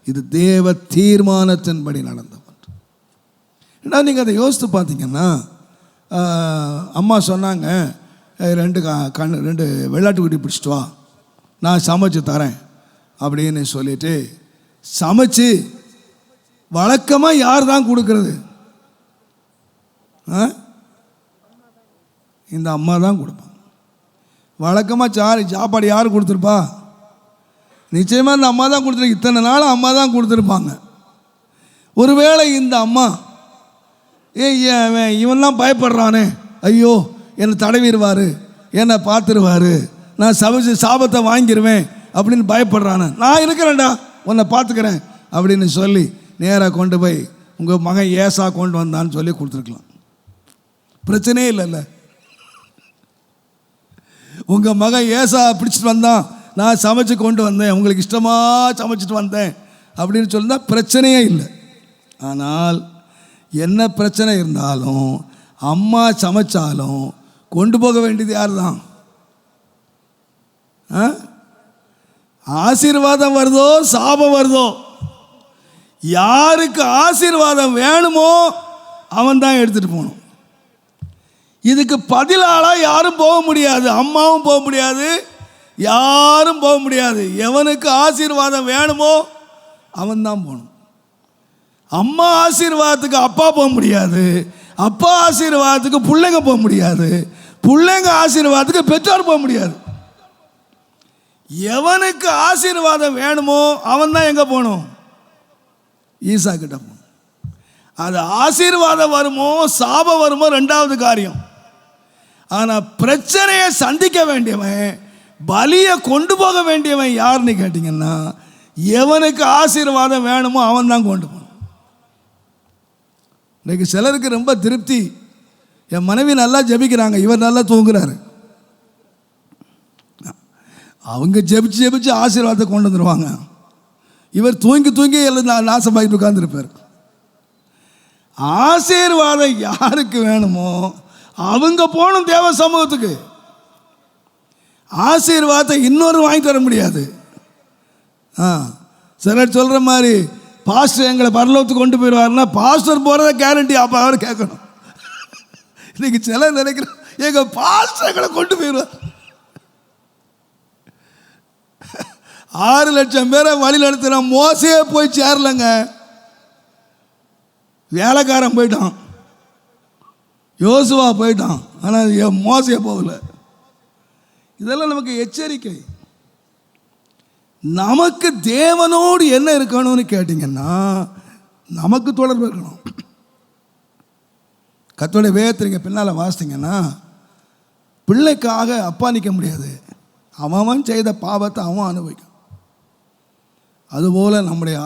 இது தேவ தீர்மானத்தின்படி நடந்த ஒன்று. ஏன்னா நீங்கள் அதை யோசித்து பார்த்தீங்கன்னா, அம்மா சொன்னாங்க, ரெண்டு வெள்ளாட்டுக்குட்டி பிடிச்சிட்டு வா, நான் சமைச்சு தரேன் அப்படின்னு சொல்லிட்டு சமைச்சு வழக்கமாக யார் தான் கொடுக்கறது? இந்த அம்மா தான் கொடுப்பாங்க. வழக்கமாக சாப்பாடு யார் கொடுத்துருப்பா? நிச்சயமாக இந்த அம்மா தான் கொடுத்துருக்கு. இத்தனை நாள் அம்மா தான் கொடுத்துருப்பாங்க. ஒருவேளை இந்த அம்மா இவன்லாம் பயப்படுறானே, ஐயோ என்னை தடவிடுவார், என்னை பார்த்துருவார், நான் சமைச்சு சாபத்தை வாங்கிடுவேன் அப்படின்னு பயப்படுறானே, நான் இருக்கிறேன்டா உன்னை பார்த்துக்கிறேன் அப்படின்னு சொல்லி நேராக கொண்டு போய் உங்கள் மகன் ஏசா கொண்டு வந்தான்னு சொல்லி கொடுத்துருக்கலாம். பிரச்சனையே இல்லைல்ல. உங்கள் மகன் ஏசா பிடிச்சிட்டு வந்தான், நான் சமைச்சு கொண்டு வந்தேன், உங்களுக்கு இஷ்டமாக சமைச்சிட்டு வந்தேன் அப்படின்னு சொல்லியிருந்தால் பிரச்சனையே இல்லை. ஆனால் என்ன பிரச்சனை இருந்தாலும் அம்மா சமைச்சாலும் கொண்டு போக வேண்டியது யார் தான்? ஆசீர்வாதம் வருதோ சாபம் வருதோ, யாருக்கு ஆசீர்வாதம் வேணுமோ அவன் தான் எடுத்துகிட்டு போகணும். இதுக்கு பதிலாளாக யாரும் போக முடியாது, அம்மாவும் போக முடியாது, யாரும் போக முடியாது. எவனுக்கு ஆசீர்வாதம் வேணுமோ அவன் தான் போகணும். அம்மா ஆசீர்வாதத்துக்கு அப்பா போக முடியாது, அப்பா ஆசீர்வாதத்துக்கு பிள்ளைங்க போக முடியாது, பிள்ளைங்க ஆசீர்வாதத்துக்கு பெற்றோர் போக முடியாது. எவனுக்கு ஆசீர்வாதம் வேணுமோ அவன் தான் எங்கே போகணும்? ஈசா கிட்ட போகணும். அது ஆசீர்வாதம் வருமோ சாபம் வருமோ ரெண்டாவது காரியம். ஆனால் பிரச்சனையை சந்திக்க வேண்டியவன், பலியை கொண்டு போக வேண்டியவன் யாருன்னு கேட்டிங்கன்னா, எவனுக்கு ஆசீர்வாதம் வேணுமோ அவன் தான் கொண்டு போகணும். இன்றைக்கு சிலருக்கு ரொம்ப திருப்தி, என் மனைவி நல்லா ஜெபிக்கிறாங்க, இவர் நல்லா தூங்குறாரு. அவங்க ஜெபிச்சு ஜெபிச்சு ஆசீர்வாதத்தை கொண்டு வந்துடுவாங்க, இவர் தூங்கி தூங்கி எல்லாம் நாசமாகிட்டு உட்கார்ந்துருப்பார். ஆசீர்வாதம் யாருக்கு வேணுமோ அவங்க போகணும் தேவ சமூகத்துக்கு. ஆசீர்வாதத்தை இன்னொரு வாங்கி தர முடியாது. சிலர் சொல்கிற மாதிரி பாஸ்டர் எங்களை பரலோகத்துக்கு கொண்டு போயிடுவாருன்னா, பாஸ்டர் போகிறத கேரண்டி அப்போ அவர் கேட்கணும். இன்னைக்கு சிலர் நினைக்கிறோம் எங்கள் பாஸ்டர் எங்களை கொண்டு போயிடுவார். 6 லட்சம் பேரை வழி நடத்துகிற மோசையே போய் சேரலங்க, வேலைக்காரன் போயிட்டான், யோசுவா போயிட்டான், ஆனால் மோசையே போகல. இதெல்லாம் நமக்கு எச்சரிக்கை. நமக்கு தேவனோடு என்ன இருக்கணும்னு கேட்டிங்கன்னா, நமக்கு தொடர்பு இருக்கணும். கர்த்தருடைய வேதத்தை நீங்கள் பின்னால் வாசித்தீங்கன்னா, பிள்ளைக்காக அப்பா நிற்க முடியாது, அவன் செய்த பாவத்தை அவன் அனுபவிக்கும். அதுபோல் நம்முடைய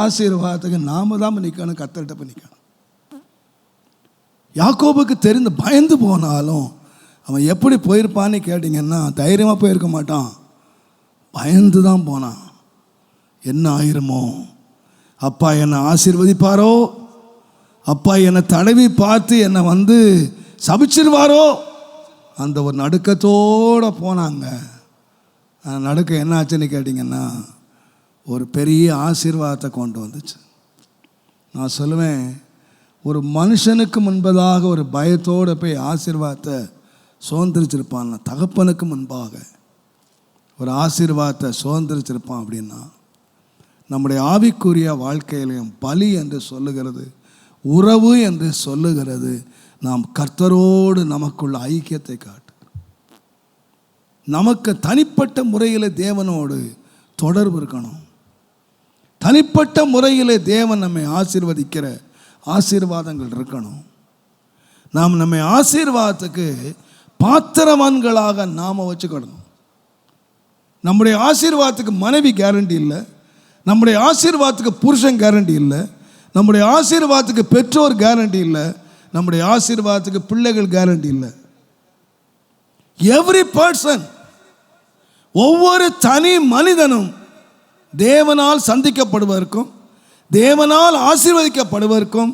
ஆசீர்வாதத்துக்கு நாம் தான் நிற்கணும், கர்த்தர்கிட்ட போய் நிற்கணும். யாக்கோபுக்கு தெரிந்து பயந்து போனாலும் அவன் எப்படி போயிருப்பான்னு கேட்டிங்கன்னா, தைரியமாக போயிருக்க மாட்டான், பயந்து தான் போனான். என்ன ஆயிருமோ, அப்பா என்னை ஆசீர்வதிப்பாரோ, அப்பா என்னை தடவி பார்த்து என்னை சபிச்சிருவாரோ, அந்த ஒரு நடுக்கத்தோடு போனாங்க. அந்த நடுக்கம் என்ன ஆச்சுன்னு கேட்டிங்கன்னா, ஒரு பெரிய ஆசீர்வாதத்தை கொண்டு வந்துச்சு. நான் சொல்லுவேன், ஒரு மனுஷனுக்கு முன்பதாக ஒரு பயத்தோடு போய் ஆசீர்வாதத்தை சுதந்திரிச்சிருப்பான், தகப்பனுக்கு முன்பாக ஒரு ஆசீர்வாதத்தை சுதந்திரிச்சிருப்பான் அப்படின்னா, நம்முடைய ஆவிக்குரிய வாழ்க்கையிலையும் பலி என்று சொல்லுகிறது, உறவு என்று சொல்லுகிறது, நாம் கர்த்தரோடு நமக்குள்ள ஐக்கியத்தை காட்டு, நமக்கு தனிப்பட்ட முறையில் தேவனோடு தொடர்பு இருக்கணும். தனிப்பட்ட முறையில் தேவன் நம்மை ஆசீர்வதிக்கிற ஆசீர்வாதங்கள் இருக்கணும். நாம் நம்மை ஆசீர்வாதத்துக்கு பாத்திரவான்களாக நாம் வச்சுக்கணும். நம்முடைய ஆசீர்வாதத்துக்கு மனைவி கேரண்டி இல்லை, நம்முடைய ஆசீர்வாதத்துக்கு புருஷன் கேரண்டி இல்லை, நம்முடைய ஆசீர்வாதத்துக்கு பெற்றோர் கேரண்டி இல்லை, நம்முடைய ஆசீர்வாதத்துக்கு பிள்ளைகள் கேரண்டி இல்லை. எவ்ரி பர்சன், ஒவ்வொரு தனி மனிதனும் தேவனால் சந்திக்கப்படுவதற்கும் தேவனால் ஆசீர்வதிக்கப்படுவதற்கும்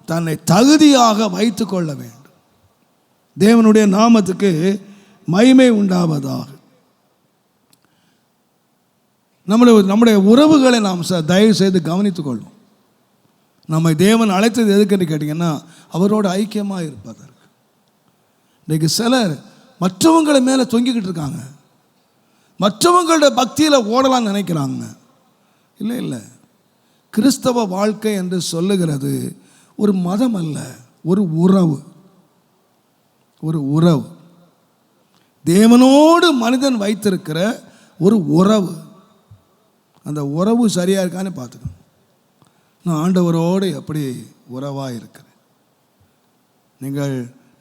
தன்னை தகுதியாக வைத்து கொள்ள வேண்டும். தேவனுடைய நாமத்துக்கு மகிமை உண்டாவதாக. நம்முடைய உறவுகளை நாம் தயவு செய்து கவனித்துக் கொள்வோம். நம்மை தேவன் அழைத்தது எதுக்குன்னு கேட்டிங்கன்னா, அவரோட ஐக்கியமாக இருப்பதற்கு. இன்றைக்கு சிலர் மற்றவங்களை மேலே தொங்கிக்கிட்டு இருக்காங்க, மற்றவங்களோட பக்தியில் ஓடலாம்னு நினைக்கிறாங்க. இல்லை, கிறிஸ்தவ வாழ்க்கை என்று சொல்லுகிறது ஒரு மதம் அல்ல, ஒரு உறவு. ஒரு உறவு, தேவனோடு மனிதன் வைத்திருக்கிற ஒரு உறவு. அந்த உறவு சரியாக இருக்கான்னு பார்த்துக்கணும். நான் ஆண்டவரோடு எப்படி உறவாக இருக்கிறேன்.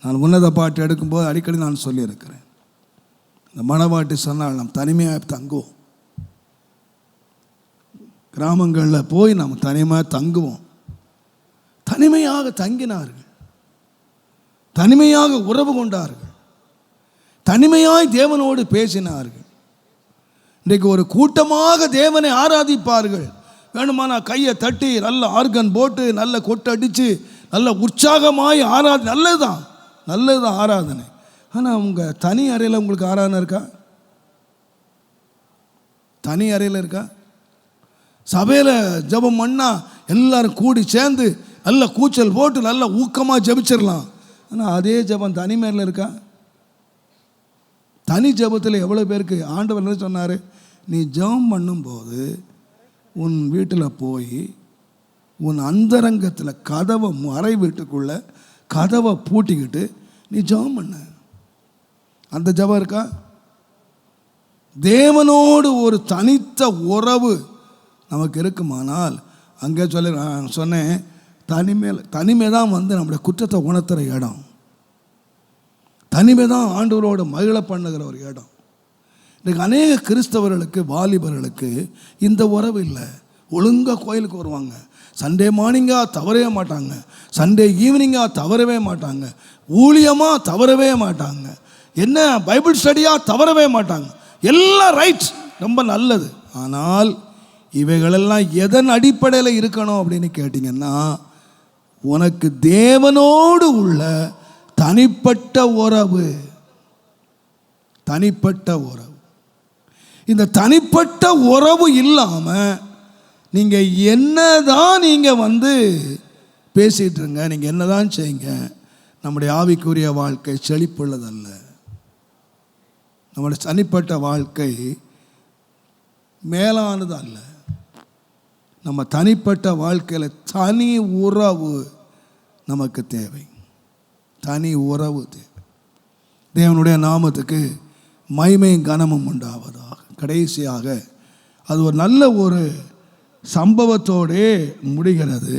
நான் உன்னத பாட்டு எடுக்கும்போது அடிக்கடி நான் சொல்லியிருக்கிறேன், இந்த மணவாட்டி சொன்னால் நாம் தனிமையாக தங்குவோம். கிராமங்களில் போய் நாம் தனிமையாக தங்குவோம். தனிமையாக தங்கினார்கள், தனிமையாக உறவு கொண்டார்கள், தனிமையாய் தேவனோடு பேசினார்கள். இன்றைக்கு ஒரு கூட்டமாக தேவனை ஆராதிப்பார்கள். வேணுமானா கையை தட்டி நல்ல ஆர்கன் போட்டு நல்ல கொட்டடித்து நல்ல உற்சாகமாய் நல்லதுதான் ஆராதனை. ஆனால் உங்கள் தனி அறையில் உங்களுக்கு ஆராதனை இருக்கா? தனி அறையில் இருக்கா? சபையில் ஜெபம் பண்ணால் எல்லாரும் கூடி சேர்ந்து நல்ல கூச்சல் போட்டு நல்ல ஊக்கமாக ஜெபிச்சிடலாம். ஆனால் அதே ஜெபம் தனிமையில் இருக்கா? தனி ஜெபத்தில் எவ்வளோ பேருக்கு ஆண்டவர் என்ன சொன்னார்? நீ ஜெபம் பண்ணும்போது உன் வீட்டில் போய் உன் அந்தரங்கத்தில் கதவை அறை வீட்டுக்குள்ளே கதவை பூட்டிக்கிட்டு நீ ஜெபம் பண்ண. அந்த ஜெபம் இருக்கா? தேவனோடு ஒரு தனித்த உறவு நமக்கு இருக்குமானால், அங்கே நான் சொன்னேன், தனிமை தான் நம்முடைய குற்றத்தை உணர்த்துகிற இடம். தனிமை தான் ஆண்டவரோடு மகிழ பண்ணுகிற ஒரு இடம். இன்றைக்கு அநேக கிறிஸ்தவர்களுக்கு, வாலிபர்களுக்கு இந்த உறவு இல்லை. ஒழுங்காக கோயிலுக்கு வருவாங்க, சண்டே மார்னிங்காக தவறவே மாட்டாங்க, சண்டே ஈவினிங்காக தவறவே மாட்டாங்க, ஊழியமாக தவறவே மாட்டாங்க, என்ன பைபிள் ஸ்டடியாக தவறவே மாட்டாங்க. எல்லாம் ரைட், ரொம்ப நல்லது. ஆனால் இவைகளெல்லாம் எதன் அடிப்படையில் இருக்கணும் அப்படின்னு கேட்டிங்கன்னா, உனக்கு தேவனோடு உள்ள தனிப்பட்ட உறவு. தனிப்பட்ட உறவு. இந்த தனிப்பட்ட உறவு இல்லாமல் நீங்கள் என்னதான் பேசிகிட்டு இருங்க, நீங்கள் என்னதான் செய்யுங்க, நம்முடைய ஆவிக்குரிய வாழ்க்கை செழிப்புள்ளதல்ல. நம்முடைய தனிப்பட்ட வாழ்க்கை மேலானது அல்ல. நம்ம தனிப்பட்ட வாழ்க்கையில் தனி உறவு நமக்கு தேவை. தனி உறவு தேவை. தேவனுடைய நாமத்துக்கு மகிமையும் கனமும் உண்டாவதாக. கடைசியாக அது ஒரு நல்ல ஒரு சம்பவத்தோடே முடிகிறது.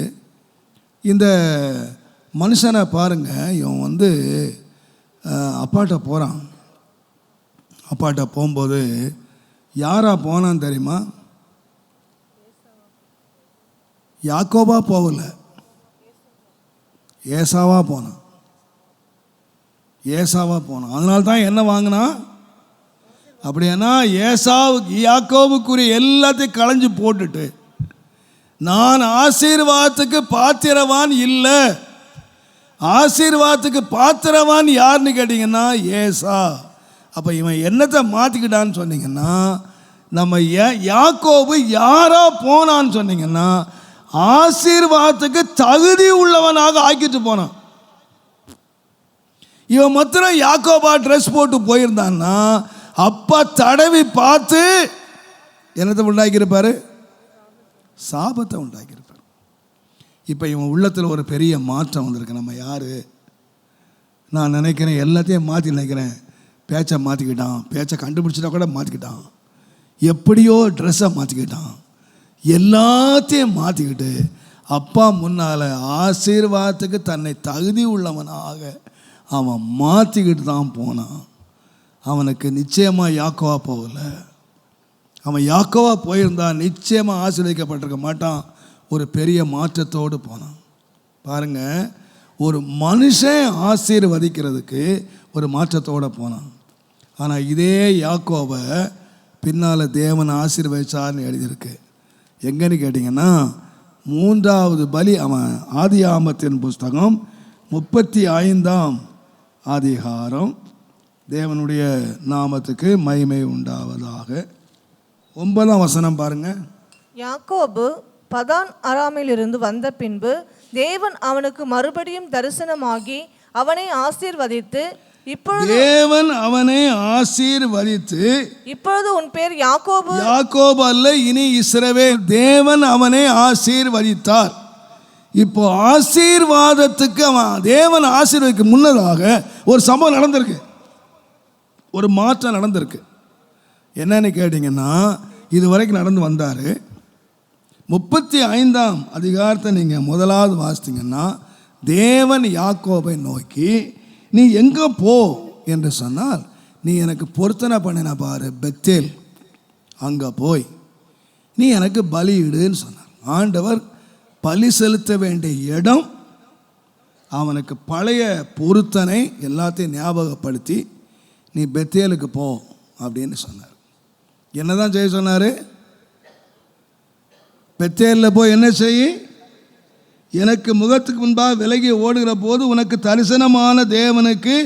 இந்த மனுஷனை பாருங்கள், இவன் அப்பாட்ட போகிறான். அப்பாட்ட போகும்போது யாரா போனான்னு தெரியுமா? யாக்கோபா போகல, ஏசாவா போனான். ஏசாவா போனான். அதனால தான் என்ன வாங்கினா, அப்படின்னா யாக்கோபுக்குரிய எல்லாத்தையும் களைஞ்சு போட்டுட்டு, நான் ஆசீர்வாதத்துக்கு பாத்திரவான் இல்லை. ஆசீர்வாதத்துக்கு பாத்திரவான் யாருன்னு கேட்டிங்கன்னா ஏசா. அப்போ இவன் என்னத்தை மாற்றிக்கிட்டான்னு சொன்னீங்கன்னா, நம்ம யாக்கோபு யாரா போனான்னு சொன்னீங்கன்னா, ஆசீர்வாதத்துக்கு தகுதி உள்ளவனாக ஆக்கிட்டு போனான். இவன் மாத்திரம் யாக்கோபா ட்ரெஸ் போட்டு போயிருந்தான்னா, அப்பா தடவி பார்த்து என்னத்தை உண்டாக்கியிருப்பாரு? சாபத்தை உண்டாக்கியிருப்பார். இப்போ இவன் உள்ளத்தில் ஒரு பெரிய மாற்றம் வந்திருக்கு. நம்ம யார்? நான் நினைக்கிறேன் எல்லாத்தையும் மாற்றி நினைக்கிறேன். பேச்சை மாற்றிக்கிட்டான், பேச்சை கண்டுபிடிச்சிட்டா கூட மாற்றிக்கிட்டான், எப்படியோ ட்ரெஸ்ஸை மாற்றிக்கிட்டான், எல்லாத்தையும் மாற்றிக்கிட்டு அப்பா முன்னால் ஆசீர்வாதத்துக்கு தன்னை தகுதி உள்ளவனாக அவன் மாற்றிக்கிட்டு தான் போனான். அவனுக்கு நிச்சயமாக யாக்கோவா போகலை. அவன் யாக்கோவா போயிருந்தான் நிச்சயமாக ஆசீர்வதிக்கப்பட்டிருக்க மாட்டான். ஒரு பெரிய மாற்றத்தோடு போனான். பாருங்கள், ஒரு மனுஷன் ஆசீர்வதிக்கிறதுக்கு ஒரு மாற்றத்தோடு போனான். ஆனால் இதே யாக்கோவை பின்னால் தேவன் ஆசீர்வதிச்சார்னு எழுதியிருக்கு. எங்கன்னு கேட்டிங்கன்னா, 3வது பலி. அவன் ஆதியாகமத்தின் புஸ்தகம் 35ஆம் அதிகாரம். தேவனுடைய நாமத்துக்கு மகிமை உண்டாவதாக. 9ஆம் வசனம் பாருங்க. யாக்கோபு பதான் அராமிலிருந்து வந்த பின்பு தேவன் அவனுக்கு மறுபடியும் தரிசனமாகி அவனை ஆசீர்வதித்து, தேவன் அவனை ஆசீர்வதித்து, இப்பொழுது உன் பேர் யாக்கோபு அல்ல, இனி இஸ்ரவேல். தேவன் அவனை ஆசீர்வதித்தார். இப்போ ஆசீர்வாதத்துக்கு அவன் தேவன் ஆசீர்வதிக்கு முன்னதாக ஒரு சம்பவம் நடந்திருக்கு, ஒரு மாற்றம் நடந்திருக்கு. என்னன்னு கேட்டிங்கன்னா, இது வரைக்கும் நடந்து வந்தார். 35ஆம் அதிகாரத்தை நீங்கள் முதலாவது வாசித்தீங்கன்னா, தேவன் யாக்கோபை நோக்கி நீ எங்கே போ என்று சொன்னால், நீ எனக்கு பொருத்தனை பண்ணின பாரு பெத்தேல், அங்கே போய் நீ எனக்கு பலியிடுன்னு சொன்னார். ஆண்டவர் பலி செலுத்த வேண்டிய இடம், அவனுக்கு பழைய பொருத்தனை எல்லாத்தையும் ஞாபகப்படுத்தி நீ பெத்தேலுக்கு போ அப்படின்னு சொன்னார். என்னதான் செய்ய சொன்னார்? பெத்தேலில் போய் என்ன செய், எனக்கு முகத்துக்கு முன்பாக விலகி ஓடுகிற போது உனக்கு தரிசனமான தேவனுக்கு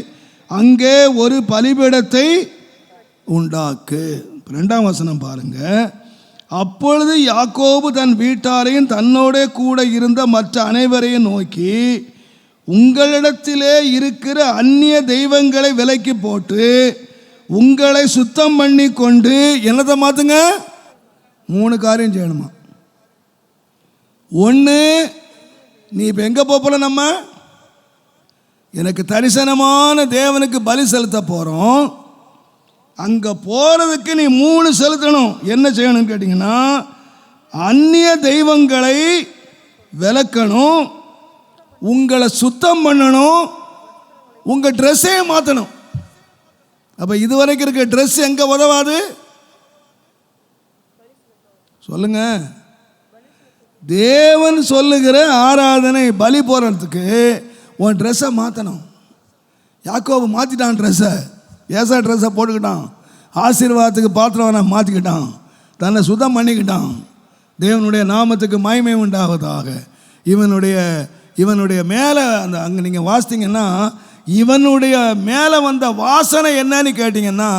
அங்கே ஒரு பலிபீடத்தை உண்டாக்கு. 2ஆம் வசனம் பாருங்க. அப்பொழுது யாக்கோபு தன் வீட்டாரையும் தன்னோட கூட இருந்த மற்ற அனைவரையும் நோக்கி, உங்களிடத்திலே இருக்கிற அந்நிய தெய்வங்களை விலக்கி போட்டு உங்களை சுத்தம் பண்ணி கொண்டு என்னத்தை மாற்றுங்க? 3 காரியம் செய்யணுமா. 1, நீ இப்போ எங்கே போகல, நம்ம எனக்கு தரிசனமான தேவனுக்கு பலி செலுத்த போகிறோம். அங்கே போகிறதுக்கு நீ 3 செலுத்தணும். என்ன செய்யணும்னு கேட்டிங்கன்னா, அந்நிய தெய்வங்களை விலக்கணும், உங்களை சுத்தம் பண்ணணும், உங்கள் ட்ரெஸ்ஸே மாற்றணும். அப்போ இதுவரைக்கும் இருக்க ட்ரெஸ் எங்கே உதவாது சொல்லுங்க? தேவன் சொல்லுகிற ஆராதனை பலி போடுறதுக்கு உன் ட்ரெஸ்ஸை மாற்றணும். யாக்கோபு மாற்றிட்டான் ட்ரெஸ்ஸை, ஏசா ட்ரெஸ்ஸை போட்டுக்கிட்டான், ஆசீர்வாதத்துக்கு பாத்திரவனை மாற்றிக்கிட்டான், தன்னை சுத்தம் பண்ணிக்கிட்டான். தேவனுடைய நாமத்துக்கு மகிமை உண்டாவதாக. இவனுடைய மேலே அந்த அங்கே நீங்கள் வாசித்தீங்கன்னா இவனுடைய மேலே வந்த வாசனை என்னன்னு கேட்டிங்கன்னா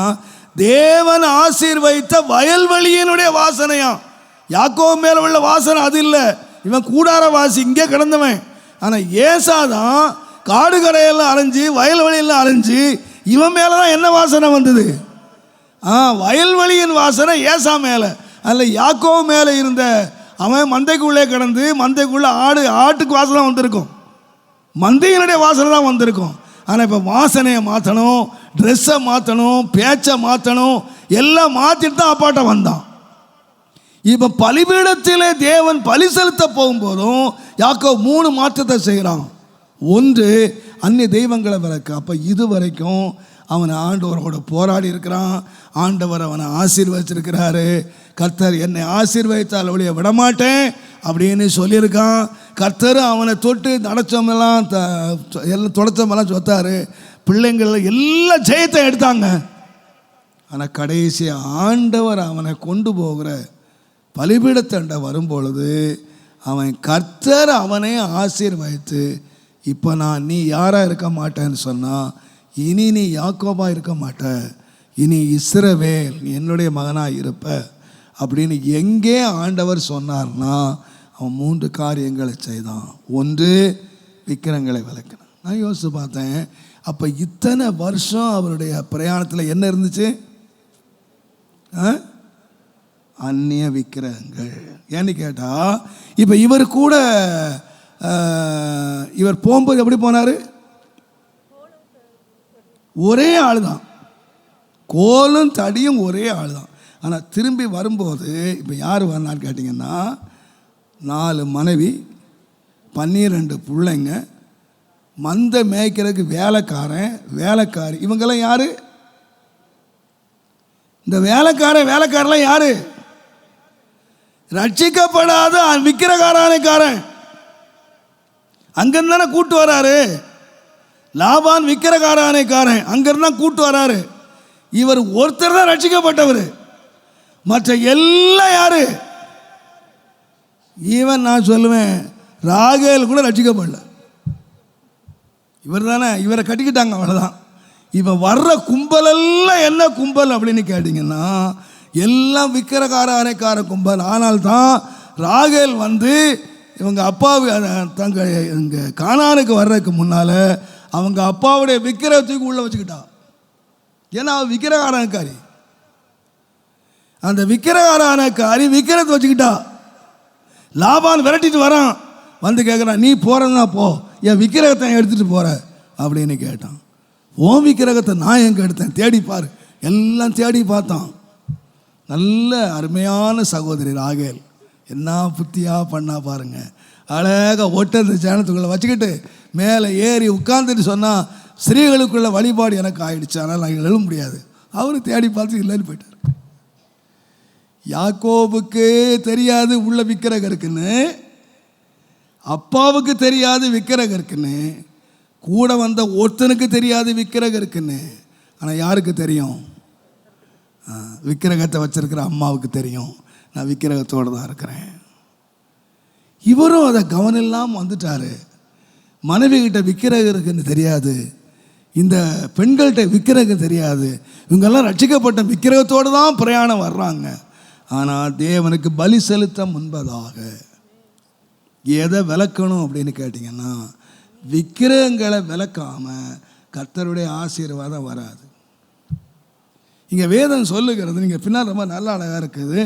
தேவன் ஆசீர்வதித்த வயல்வெளியினுடைய வாசனையாம். யாக்கோபு மேலே உள்ள வாசனை அது இல்லை, இவன் கூடார வாசி இங்கே கிடந்தவன். ஆனால் ஏசா தான் காடு கரையெல்லாம் அலைஞ்சு வயல்வெளியெல்லாம் அலைஞ்சு இவன் மேலே தான் என்ன வாசனை வந்தது? வயல்வெளியின் வாசனை ஏசா மேலே. அதில் யாக்கோபு மேலே இருந்த அவன் மந்தைக்குள்ளே கிடந்து மந்தைக்குள்ளே ஆட்டுக்கு வாசனை வந்திருக்கும், மந்தையினுடைய வாசனை தான் வந்திருக்கும். ஆனால் இப்போ வாசனையை மாற்றணும், ட்ரெஸ்ஸை மாற்றணும், பேச்சை மாற்றணும், எல்லாம் மாற்றிட்டு தான் அப்பாட்ட வந்தான். இப்போ பலிபீடத்திலே தேவன் பலி செலுத்த போகும்போதும் யாக்கோபு 3 மாற்றத்தை செய்கிறான். ஒன்று, அந்நிய தெய்வங்களை விலக்கு. அப்போ இதுவரைக்கும் அவன் ஆண்டவரோட போராடி இருக்கிறான், ஆண்டவர் அவனை ஆசீர்வதிச்சிருக்கிறாரு. கர்த்தர் என்னை ஆசீர்வதித்தால் ஒழிய விடமாட்டேன் அப்படின்னு சொல்லியிருக்கான். கர்த்தர் அவனை தொட்டு நடச்சமெல்லாம் எல்லாம் தொடச்சமெல்லாம் சொத்தாரு. பிள்ளைங்கள் எல்லா ஜெயத்தை எடுத்தாங்க. ஆனால் கடைசி ஆண்டவர் அவனை கொண்டு போகிற பலிபீடத்தண்டை வரும்பொழுது அவன் கர்த்தர் அவனை ஆசீர்வதித்து, இப்போ நீ யாராக இருக்க மாட்டேன்னு சொன்னால் இனி நீ யாக்கோபா இருக்க மாட்ட, இனி இஸ்ரவேல் நீ என்னுடைய மகனாக இருப்ப அப்படின்னு எங்கே ஆண்டவர் சொன்னார்னா அவன் 3 காரியங்களை செய்தான். ஒன்று, விக்கிரங்களை விலக்கினான். நான் யோசித்து பார்த்தேன், அப்போ இத்தனை வருஷம் அவருடைய பிரயாணத்தில் என்ன இருந்துச்சு? அந்நிய விக்கிரகங்கள். ஏன்னு கேட்டால் இப்போ இவர் கூட இவர் போகும்போது எப்படி போனார்? ஒரே ஆள் தான், கோலும் தடியும் ஒரே ஆள் தான். ஆனால் திரும்பி வரும்போது இப்போ யார் வரலான்னு கேட்டிங்கன்னா 4 மனைவி, 12 பிள்ளைங்க, மந்தை மேய்க்கிறதுக்கு வேலைக்காரி. இவங்கெல்லாம் யார்? இந்த வேலைக்காரெல்லாம் யார்? ரட்சிக்கப்படாத விக்கிரகாரன். அங்கிருந்து தானே கூட்டு வராரு. லாபான் விக்கிரகாரன் அங்கிருந்து தான் கூட்டு வராரு. இவர் ஒருத்தர் தான் ரட்சிக்கப்பட்டவர், மற்ற எல்லாம் யாரு? ஈவன் நான் சொல்லுவேன், ராகேல் கூட ரட்சிக்கப்படல. இவர் தானே, இவரை கட்டிக்கிட்டாங்க, அவ்வளோதான். இப்போ வர்ற கும்பலெல்லாம் என்ன கும்பல் அப்படின்னு கேட்டிங்கன்னா எல்லாம் விக்கிரகார கும்பல். ஆனால் தான் ராகேல் வந்து இவங்க அப்பாவு இங்கே கானானுக்கு வர்றதுக்கு முன்னால் அவங்க அப்பாவுடைய விக்கிரகத்துக்கு உள்ளே வச்சுக்கிட்டா. ஏன்னா அவள் விக்கிரகாரக்காரி. அந்த விக்கிரகாரக்காரி விக்கிரகத்தை வச்சுக்கிட்டா. லாபான் விரட்டிட்டு வரான், வந்து கேட்குறான், நீ போகிறன்னா போ, என் விக்கிரகத்தை எடுத்துகிட்டு போகிற அப்படின்னு கேட்டான். ஓம் விக்கிரகத்தை நான் எங்கே எடுத்தேன், தேடிப்பார். எல்லாம் தேடி பார்த்தான். நல்ல அருமையான சகோதரி ராகேல், என்ன புத்தியாக பண்ணா பாருங்க. அழகாக ஒட்டத்தை சேனத்துக்குள்ளே வச்சுக்கிட்டு மேலே ஏறி உட்கார்ந்துட்டு சொன்னால் ஸ்திரீகளுக்குள்ள வழிபாடு எனக்கு ஆயிடுச்சு, ஆனால் நான் எழுத முடியாது. அவரு தேடி பார்த்து இல்லைன்னு போயிட்டார். யாக்கோபுக்கு தெரியாது உள்ள விக்கிரகம் இருக்குன்னு, அப்பாவுக்கு தெரியாது விக்கிரகம் இருக்குன்னு, கூட வந்த ஒருத்தனுக்கு தெரியாது விக்கிரகம் இருக்குன்னு. ஆனால் யாருக்கு தெரியும்? விக்கிரகத்தை வச்சிருக்கிற அம்மாவுக்கு தெரியும், நான் விக்கிரகத்தோடு தான் இருக்கிறேன். இவரும் அதை கவனம் இல்லாமல் வந்துட்டார். மனைவி கிட்ட விக்கிரகம் இருக்குன்னு தெரியாது, இந்த பெண்கள்கிட்ட விக்கிரகம் தெரியாது. இவங்கெல்லாம் ரட்சிக்கப்பட்ட விக்கிரகத்தோடு தான் பிரயாணம் வர்றாங்க. ஆனால் தேவனுக்கு பலி செலுத்த முன்பதாக எதை விளக்கணும் அப்படின்னு கேட்டிங்கன்னா விக்கிரகங்களை விளக்காமல் கர்த்தருடைய ஆசீர்வாதம் வராது. இங்கே வேதம் சொல்லுகிறது, நீங்கள் பின்னால் ரொம்ப நல்ல அழகாக இருக்குது.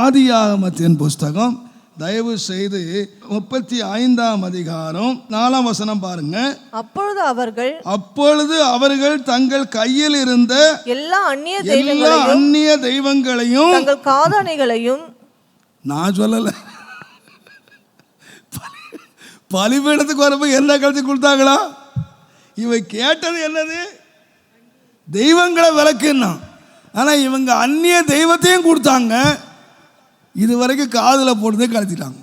ஆதியாகமத்தின் புஸ்தகம் தயவு செய்து 35ஆம் அதிகாரம் 4ஆம் வசனம் பாருங்க. அப்பொழுது அவர்கள் தங்கள் கையில் இருந்த எல்லா அந்நிய தெய்வங்களையும் தங்கள் காதணிகளையும் நான் சொல்லலை. பலிபீடத்துக்கு வரப்போ என்ன கழிச்சு கொடுத்தாங்களா? இவன் கேட்டது என்னது? தெய்வங்களை விளக்குன்னா. ஆனால் இவங்க அந்நிய தெய்வத்தையும் கொடுத்தாங்க. இது வரைக்கும் காதில் போட்டதே கழிச்சிட்டாங்க.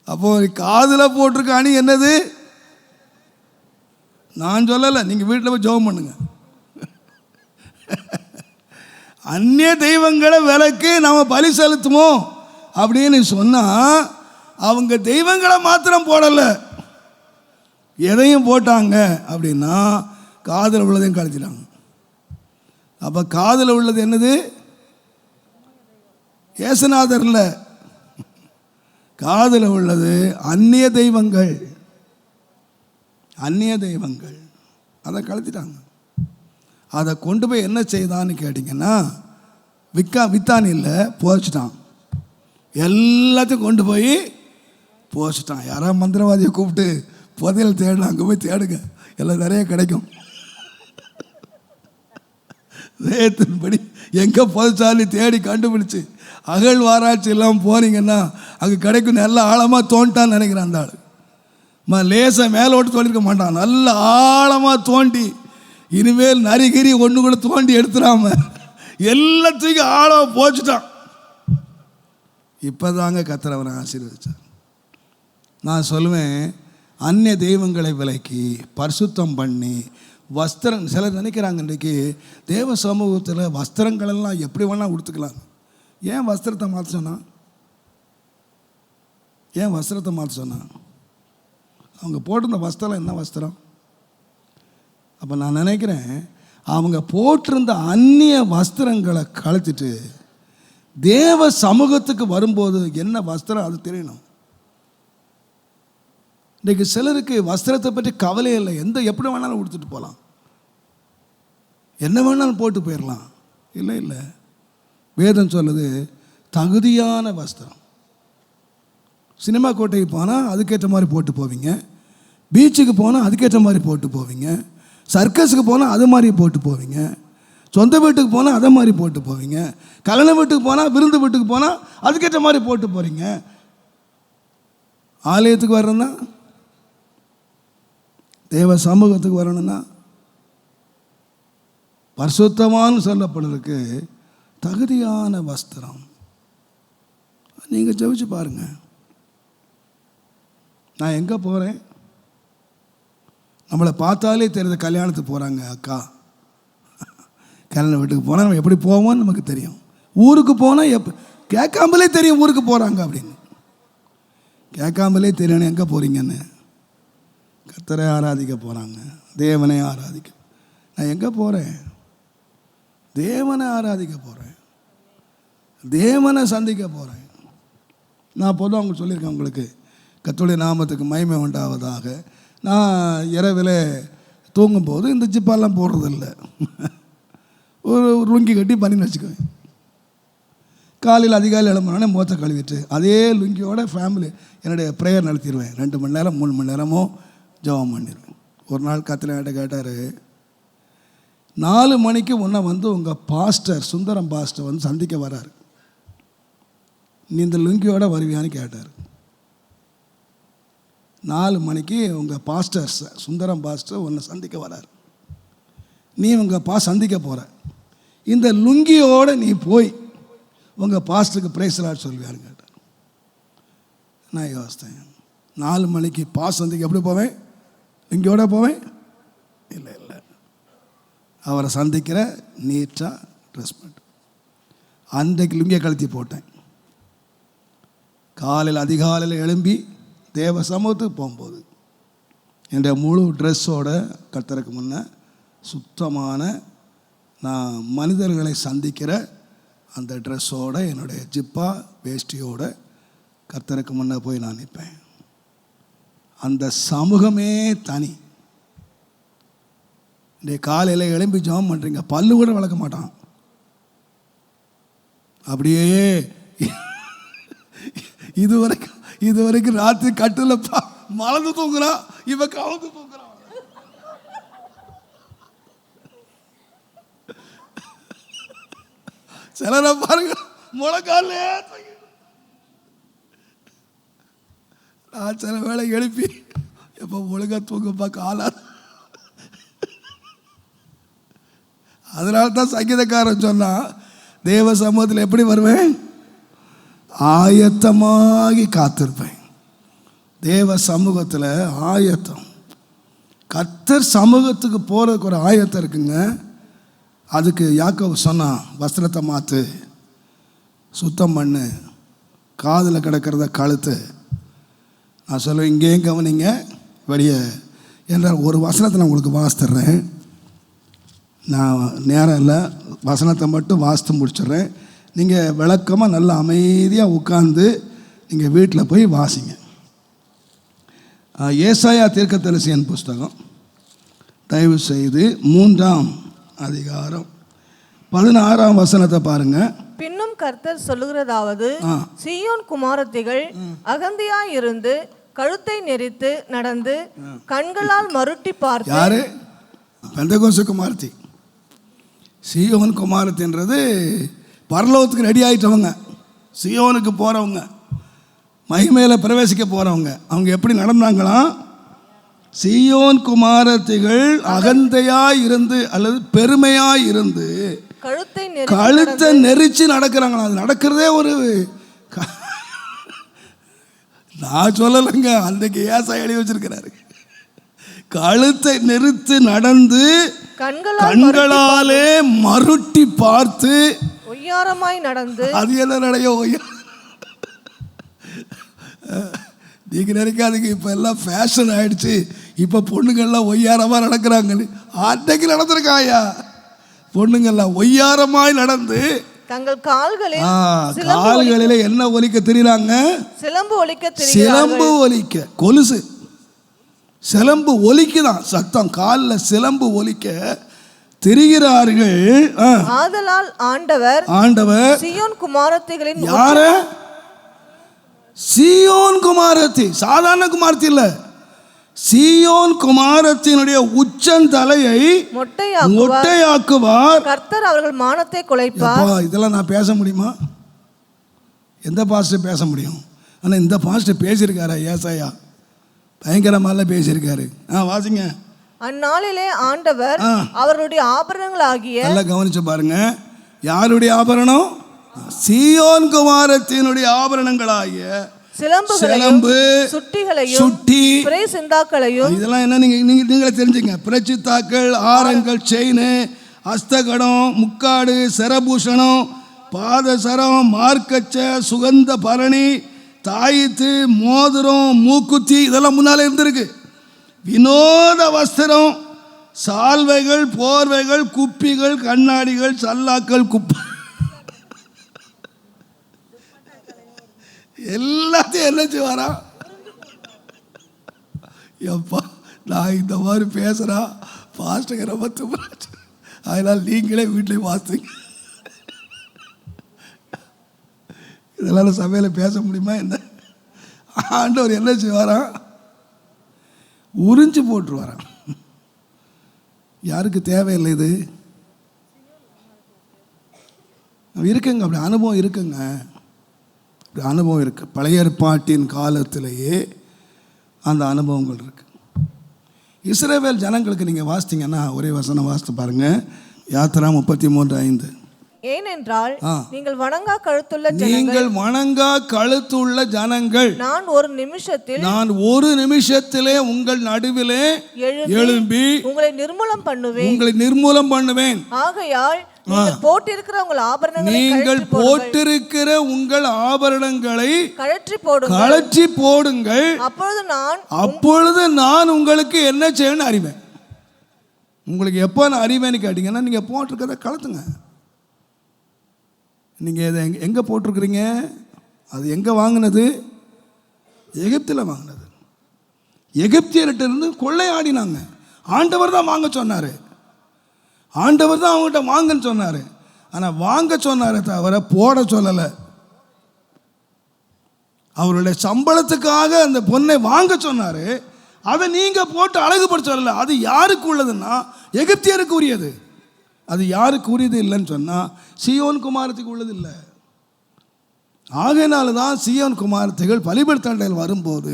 அப்போ காதில் போட்டிருக்க அணி என்னது? நான் சொல்லலை, நீங்கள் வீட்டில் போய் ஜெபம் பண்ணுங்க. அந்நிய தெய்வங்களை விளக்கு நம்ம பலி செலுத்துவோம் அப்படின்னு சொன்னால் அவங்க தெய்வங்களை மாத்திரம் போடலை, எதையும் போட்டாங்க அப்படின்னா காதில் உள்ளதையும் கழிச்சிட்டாங்க. அப்போ காதில் உள்ளது என்னது? ஏசுநாதர் இல்லை, காதில் உள்ளது அந்நிய தெய்வங்கள். அந்நிய தெய்வங்கள் அதை கழிச்சிட்டாங்க. அதை கொண்டு போய் என்ன செய்தான்னு கேட்டிங்கன்னா, வித்தான் இல்லை, போச்சுட்டான். எல்லாத்தையும் கொண்டு போய் போச்சுட்டான். யாராவது மந்திரவாதியை கூப்பிட்டு புதையல் தேடலாம், அங்கே போய் தேடுங்க, எல்லாம் நிறைய கிடைக்கும். வேதத்தின்படி எங்கே புதைச்சாலி தேடி கண்டுபிடிச்சி அகழ்வாராய்ச்சி எல்லாம் போனீங்கன்னா அங்கே கிடைக்கும். நல்ல ஆழமாக தோண்டிட்டான்னு நினைக்கிறேன் அந்த ஆள். லேசாக மேலே ஓட்டு தோண்டிருக்க மாட்டான், நல்ல ஆழமாக தோண்டி இனிமேல் நரிகிரி ஒன்று கூட தோண்டி எடுத்துடாம எல்லாத்துக்கும் ஆழமாக போச்சுட்டான். இப்போ தாங்க கர்த்தர் அவனை ஆசீர்வதிச்சார். நான் சொல்லுவேன், அந்நிய தெய்வங்களை விலக்கி பரிசுத்தம் பண்ணி வஸ்திரம், சிலர் நினைக்கிறாங்க இன்றைக்கு தேவ சமூகத்தில் வஸ்திரங்களெல்லாம் எப்படி வேணால் உடுத்துக்கலாம். ஏன் வஸ்திரத்தை மாற்ற சொன்னான்? ஏன் வஸ்திரத்தை மாற்ற சொன்னான்? அவங்க போட்டிருந்த வஸ்திரம் என்ன வஸ்திரம்? அப்போ நான் நினைக்கிறேன், அவங்க போட்டிருந்த அந்நிய வஸ்திரங்களை கழிச்சிட்டு தேவ சமூகத்துக்கு வரும்போது என்ன வஸ்திரம் அது தெரியணும். இன்றைக்கு சிலருக்கு வஸ்திரத்தை பற்றி கவலையே இல்லை, எப்படி வேணாலும் உடுத்துட்டு போகலாம், என்ன வேணாலும் போட்டு போயிடலாம். இல்லை இல்லை, வேதம் சொல்லுது தகுதியான வஸ்திரம். சினிமா கோட்டைக்கு போனால் அதுக்கேற்ற மாதிரி போட்டு போவீங்க, பீச்சுக்கு போனால் அதுக்கேற்ற மாதிரி போட்டு போவீங்க, சர்க்கஸுக்கு போனால் அது மாதிரி போட்டு போவீங்க, சொந்த வீட்டுக்கு போனால் அதை மாதிரி போட்டு போவீங்க, கல்யாண வீட்டுக்கு போனால், விருந்து வீட்டுக்கு போனால் அதுக்கேற்ற மாதிரி போட்டு போகிறீங்க. ஆலயத்துக்கு வரணும்னா, தேவ சமூகத்துக்கு வரணும்னா, பரிசுத்தமானு சொல்லப்படுறதுக்கு தகுதியான வஸ்திரம். நீங்கள் ஜெபிச்சு பாருங்க. நான் எங்கே போகிறேன், நம்மளை பார்த்தாலே தெரியுது. கல்யாணத்துக்கு போகிறாங்க அக்கா, கல்யாண வீட்டுக்கு போனால் நம்ம எப்படி போவோம்னு நமக்கு தெரியும். ஊருக்கு போனால் கேட்காமலே தெரியும் ஊருக்கு போகிறாங்க அப்படின்னு. கேட்காமலே தெரியணும் எங்கே போகிறீங்கன்னு. கர்த்தரை ஆராதிக்க போகிறாங்க, தேவனை ஆராதிக்க. நான் எங்கே போகிறேன்? தேவனை ஆராதிக்க போகிறேன், தேவனை சந்திக்க போகிறேன். நான் பொதுவாக அவங்களுக்கு சொல்லியிருக்கேன், உங்களுக்கு கர்த்தருடைய நாமத்துக்கு மகிமை உண்டாவதாக. நான் இரவில் தூங்கும்போது இந்த ஜிப்பாலாம் போடுறதில்லை, ஒரு லுங்கி கட்டி பண்ணின்னு வச்சுக்குவேன். காலையில் அதிகாலை எழும்புனோடனே முகத்தை கழுவிட்டு அதே லுங்கியோட ஃபேமிலி என்னுடைய ப்ரேயர் நடத்திடுவேன். 2 மணி நேரம் 3 மணி நேரமோ ஜெபம் பண்ணிடுவேன். ஒரு நாள் கர்த்தர் கேட்டார், 4 மணிக்கு முன்னே வந்து உங்கள் பாஸ்டர் சுந்தரம் பாஸ்டர் வந்து சந்திக்க வராரு, நீ இந்த லுங்கியோட வருவியான்னு கேட்டார். 4 மணிக்கு உங்கள் பாஸ்டர் சுந்தரம் பாஸ்டர் உன்னை சந்திக்க வராரு, நீ உங்கள் சந்திக்க போகிற, இந்த லுங்கியோடு நீ போய் உங்கள் பாஸ்டருக்கு பிரைஸ் லார்ட் சொல்லுவாருன்னு கேட்டார். நான் யோசித்தேன், 4 மணிக்கு சந்திக்க எப்படி போவேன்? லுங்கியோட போவேன்? இல்லை இல்லை, அவரை சந்திக்கிற நீட்டாக ட்ரெஸ் பண்ணிட்டு அன்றைக்கு லுங்கியை கழுத்தி போட்டேன். காலையில் அதிகாலையில் எழும்பி தேவ சமூகத்துக்கு போகும்போது என்னுடைய முழு ட்ரெஸ்ஸோட கர்த்தருக்கு முன்னே சுத்தமான நான் மனிதர்களை சந்திக்கிற அந்த ட்ரெஸ்ஸோடு என்னுடைய ஜிப்பா வேஷ்டியோடு கர்த்தருக்கு முன்னே போய் நான் நிற்பேன். அந்த சமூகமே தனி. இந்த காலையில் எழும்பி ஜெபம் பண்ணுறீங்க, பல்லு கூட வளர்க்க மாட்டான், அப்படியே இதுவரைக்கும் ராத்திரி கட்டில் மலர்ந்து தூங்குறான், இவன் கலந்து தூங்குறான். சிலரை பாருங்க முழங்காலே நான் சில வேளை எழுப்பி எப்போ ஒழுங்கா தூங்கப்பா காலா. அதனால தான் சங்கீதக்காரன் சொன்னா, தேவ சமூகத்தில் எப்படி வருவேன்? ஆயத்தமாகி காத்திருப்பேன். தேவ சமூகத்தில் ஆயத்தம். கர்த்தர் சமூகத்துக்கு போகிறதுக்கு ஒரு ஆயத்தம் இருக்குங்க. அதுக்கு யாக்கோபு சொன்னான், வஸ்திரத்தை மாற்று, சுத்தம் பண்ணு, காதில் கிடக்கிறத கழுத்து. நான் சொல்லுவேன், இங்கேயும் கவனிங்க, வெளியே என்ற ஒரு வசனத்தை நான் உங்களுக்கு வாசித்துறேன். நான் நேரம் இல்லை, வசனத்தை மட்டும் வாசித்து முடிச்சிடுறேன். நீங்கள் விளக்கமாக நல்லா அமைதியாக உட்கார்ந்து நீங்கள் வீட்டில் போய் வாசிங்க. ஏசாயா தீர்க்கதரிசியின் புஸ்தகம் தயவு செய்து 3ஆம் அதிகாரம் 16ஆம் வசனத்தை பாருங்க. பின்னும் கர்த்தர் சொல்லுகிறதாவது, சீயோன் குமாரத்திகள் அகந்தியாய் இருந்து கழுத்தை நெரித்து நடந்து கண்களால் மருட்டி பார்த்து. யாரு? பெந்தகோஸ்து குமாரத்தி. சீயோன் குமாரத்தின்றது பரலோகத்துக்கு ரெடி ஆகிட்டவங்க, சீயோனுக்கு போகிறவங்க, மகிமையில் பிரவேசிக்க போகிறவங்க. அவங்க எப்படி நடந்தாங்களாம்? சீயோன் குமாரத்திகள் அகந்தையாய் இருந்து அல்லது பெருமையாய் இருந்து கழுத்தை நெரிச்சு நடக்கிறாங்களா. அது நடக்கிறதே ஒரு நான் சொல்லலைங்க, அன்றைக்கு ஏசா எழுதி வச்சிருக்கிறாரு. கழுத்தை நெரித்து நடந்து கண்களாலே மருட்டி பார்த்து ஒய்யாரமாய் நடந்து. அது என்ன நடைய நீங்க நினைக்காதீங்க, இப்ப எல்லாம் ஃபேஷன் ஆயிடுச்சு, இப்ப பொண்ணுங்கள்லாம் ஒய்யாரமா நடக்கிறாங்க. அன்னைக்கு நடந்திருக்காயா, பொண்ணுங்கள்லாம் ஒய்யாரமாய் நடந்து தங்கள் கால்களில என்ன ஒலிக்க தெரியுறாங்க? சிலம்பு ஒலிக்க. கொலுசு சிலம்பு ஒலிக்குதான் சத்தம், காலில் சிலம்பு ஒலிக்க தெரிகிறார்கள். ஆதலால் ஆண்டவர் சீயோன் குமாரத்திகளின். யார? சீயோன் குமாரத்தி, சாதாரண குமாரத்தி இல்ல, சீயோன் குமாரத்தினுடைய உச்சந்தலையை மொட்டையாக்குவார் கர்த்தர். அவர்கள் மானத்தை குலைப்பார். இதெல்லாம் நான் பேச முடியுமா? எந்த பாஸ்டர் பேச முடியும்? ஆனா இந்த பாஸ்டர் பேசியிருக்காரா? ஏசாயா பயங்கரமால பேசியிருக்காரு. வாசிங்க. அந்நாளிலே ஆண்டவர் அவருடைய ஆபரணங்கள் ஆகிய. நல்லா கவனிச்சு பாருங்க, யாருடைய ஆபரணம்? சீயோன் குமாரத்தினுடைய ஆபரணங்களாகிய சிலம்பு, சுட்டி, சிந்தாக்களையும். இதெல்லாம் என்ன நீங்களே தெரிஞ்சுங்க. பிரச்சித்தாக்கள், ஆரங்கள், செயின், அஸ்தகடம், முக்காடு, சரபூஷணம், பாதசரம், மார்க்கச்ச, சுகந்த பரணி, தாயித்து, மோதிரம், மூக்குத்தி, இதெல்லாம் முன்னாலே இருந்திருக்கு. வினோத வஸ்திரம், சால்வைகள், போர்வைகள், குப்பிகள், கண்ணாடிகள், சல்லாக்கள், குப்பை, எல்லாத்தையும் என்ன செய்வாரா? எப்பா நான் இந்த மாதிரி பேசுறா பாஸ்டர் ரொம்ப துப்புறாச்சு, அதனால் நீங்களே வீட்டில் வாசிங்க. இதெல்லாம் சபையில பேச முடியுமா என்ன? ஆண்டவர் என்ன செய்வாரா? உறிஞ்சு போட்டுருவாராம். யாருக்கு தேவையில்லை இது? இருக்குங்க, அப்படி அனுபவம் இருக்குங்க, அப்படி அனுபவம் இருக்கு. பழைய ஏற்பாட்டின் காலத்திலேயே அந்த அனுபவங்கள் இருக்கு. இஸ்ரவேல் ஜனங்களுக்கு நீங்க வாசித்தீங்கன்னா ஒரே வசனம் வாசித்து பாருங்க. யாத்திரா 33:5. ஏனென்றால் நீங்கள் வணங்கா கழுத்துள்ள ஜனங்கள் நான் ஒரு நிமிஷத்திலே உங்கள் நடுவிலே எழும்பி உங்களை நிர்மூலம் பண்ணுவேன். ஆகையால் நீங்கள் போட்டிருக்கிற உங்கள் ஆபரணங்களை கழற்றி போடுங்கள். அப்பொழுது நான் உங்களுக்கு என்ன செய்யணும்னு அறிவேன். உங்களுக்கு எப்போ நான் அறிவேன்னு கேட்டீங்கன்னா நீங்கள் போட்டிருக்கிறத கலத்துங்க. நீங்கள் இதை எங்கே போட்டிருக்கிறீங்க? அது எங்கே வாங்கினது? எகிப்தில் வாங்கினது. எகிப்தியர்கிட்ட இருந்து கொள்ளையாடினாங்க. ஆண்டவர் தான் வாங்க சொன்னார், ஆண்டவர் தான் அவங்ககிட்ட வாங்கன்னு சொன்னார். ஆனால் வாங்க சொன்னாரே தவிர போட சொல்லலை. அவருடைய சம்பளத்துக்காக அந்த பொண்ணை வாங்க சொன்னார். அதை நீங்கள் போட்டு அழகுபடுத்த சொல்லலை. அது யாருக்கு உள்ளதுன்னா எகிப்தியருக்கு உரியது. அது யாருக்கு உரியது இல்லைன்னு சொன்னால் சீயோன் குமாரத்துக்கு உள்ளது இல்லை. ஆகையினால தான் சீயோன் குமாரத்திகள் பலிபீடத்தண்டையில் வரும்போது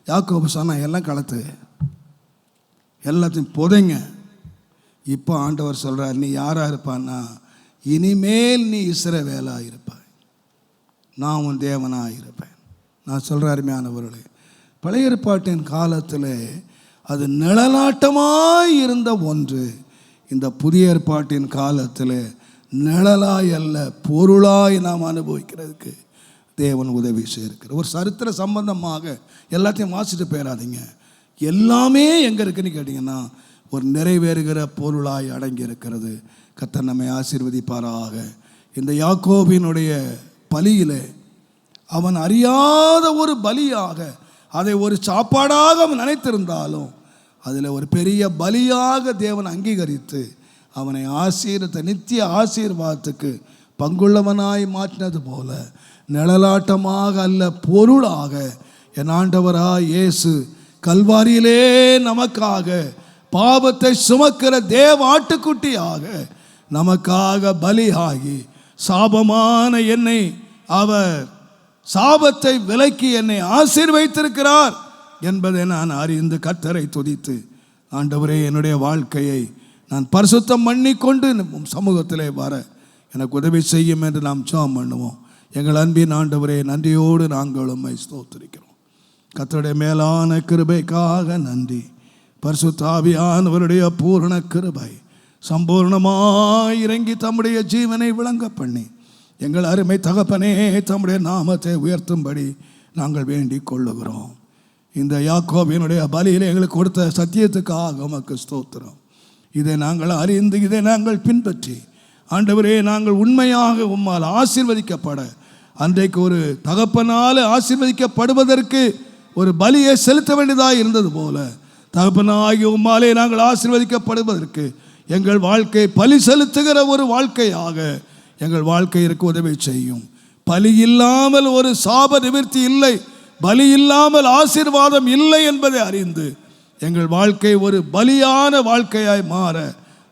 யாக்கோபு சொன்னா எல்லாம் கலத்து, எல்லாத்தையும் புதைங்க. இப்போ ஆண்டவர் சொல்கிறார், நீ யாராக இருப்பான்னா இனிமேல் நீ இஸ்ரவேலாக இருப்பாய், நான் உன் தேவனாக இருப்பேன். நான் சொல்கிற அருமையானவர்களே, பழைய ஏற்பாட்டின் காலத்தில் அது நிழலாட்டமாய் இருந்த ஒன்று இந்த புதிய ஏற்பாட்டின் காலத்தில் நிழலாய் அல்ல பொருளாய் நாம் அனுபவிக்கிறதுக்கு தேவன் உதவி செய்திருக்கிறார். ஒரு சரித்திர சம்பந்தமாக எல்லாத்தையும் வாசிட்டு போயிடாதீங்க. எல்லாமே எங்கே இருக்குன்னு கேட்டிங்கன்னா ஒரு நிறைவேறுகிற பொருளாய் அடங்கி இருக்கிறது. கர்த்தர் நம்மை ஆசீர்வதிப்பாராக. இந்த யாக்கோபினுடைய பலியிலே அவன் அறியாத ஒரு பலியாக, அதை ஒரு சாப்பாடாக அவன் நினைத்திருந்தாலும் அதில் ஒரு பெரிய பலியாக தேவன் அங்கீகரித்து அவனை ஆசீர்வதித்த நித்திய ஆசீர்வாதத்துக்கு பங்குள்ளவனாய் மாற்றினது போல நிழலாட்டமாக அல்ல பொருளாக என் ஆண்டவராய் இயேசு கல்வாரியிலே நமக்காக பாவத்தை சுமக்கிற தேவ ஆட்டுக்குட்டியாக நமக்காக பலியாகி சாபமான என்னை அவர் சாபத்தை விலக்கி என்னை ஆசீர்வதித்திருக்கிறார் என்பதை நான் அறிந்து கர்த்தரை துதித்து, ஆண்டவரே என்னுடைய வாழ்க்கையை நான் பரிசுத்தம் பண்ணிக்கொண்டு சமூகத்திலே வர எனக்கு உதவி செய்யும் என்று நாம் ஜெபம் பண்ணுவோம். எங்கள் அன்பின் ஆண்டவரே, நன்றியோடு நாங்கள் உம்மை ஸ்தோத்திரிக்கிறோம். கர்த்தருடைய மேலான கிருபைக்காக நன்றி. பரிசுத்த ஆவியானவருடைய பூரண கிருபை சம்பூர்ணமாய் இறங்கி தம்முடைய ஜீவனை விளங்க பண்ணி எங்கள் அருமை தகப்பனே தம்முடைய நாமத்தை உயர்த்தும்படி நாங்கள் வேண்டிக் கொள்ளுகிறோம். இந்த யாக்கோபினுடைய பலியில் எங்களுக்கு கொடுத்த சத்தியத்துக்காக உமக்கு ஸ்தோத்திரம். இதை நாங்கள் அறிந்து இதை நாங்கள் பின்பற்றி ஆண்டவரே நாங்கள் உண்மையாக உம்மால் ஆசீர்வதிக்கப்பட, அன்றைக்கு ஒரு தகப்பனால் ஆசீர்வதிக்கப்படுவதற்கு ஒரு பலியை செலுத்த வேண்டியதாக இருந்தது போல தகப்பனாகி உம்மாலே நாங்கள் ஆசீர்வதிக்கப்படுவதற்கு எங்கள் வாழ்க்கை பலி செலுத்துகிற ஒரு வாழ்க்கையாக எங்கள் வாழ்க்கையிற்கு உதவி செய்யும். பலி இல்லாமல் ஒரு சாப நிவர்த்தி இல்லை, பலி இல்லாமல் ஆசீர்வாதம் இல்லை என்பதை அறிந்து எங்கள் வாழ்க்கை ஒரு பலியான வாழ்க்கையாய் மாற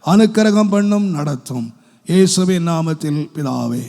அனுக்கிரகம் பண்ணும் நடத்தும். இயேசுவின் நாமத்தில் பிதாவே.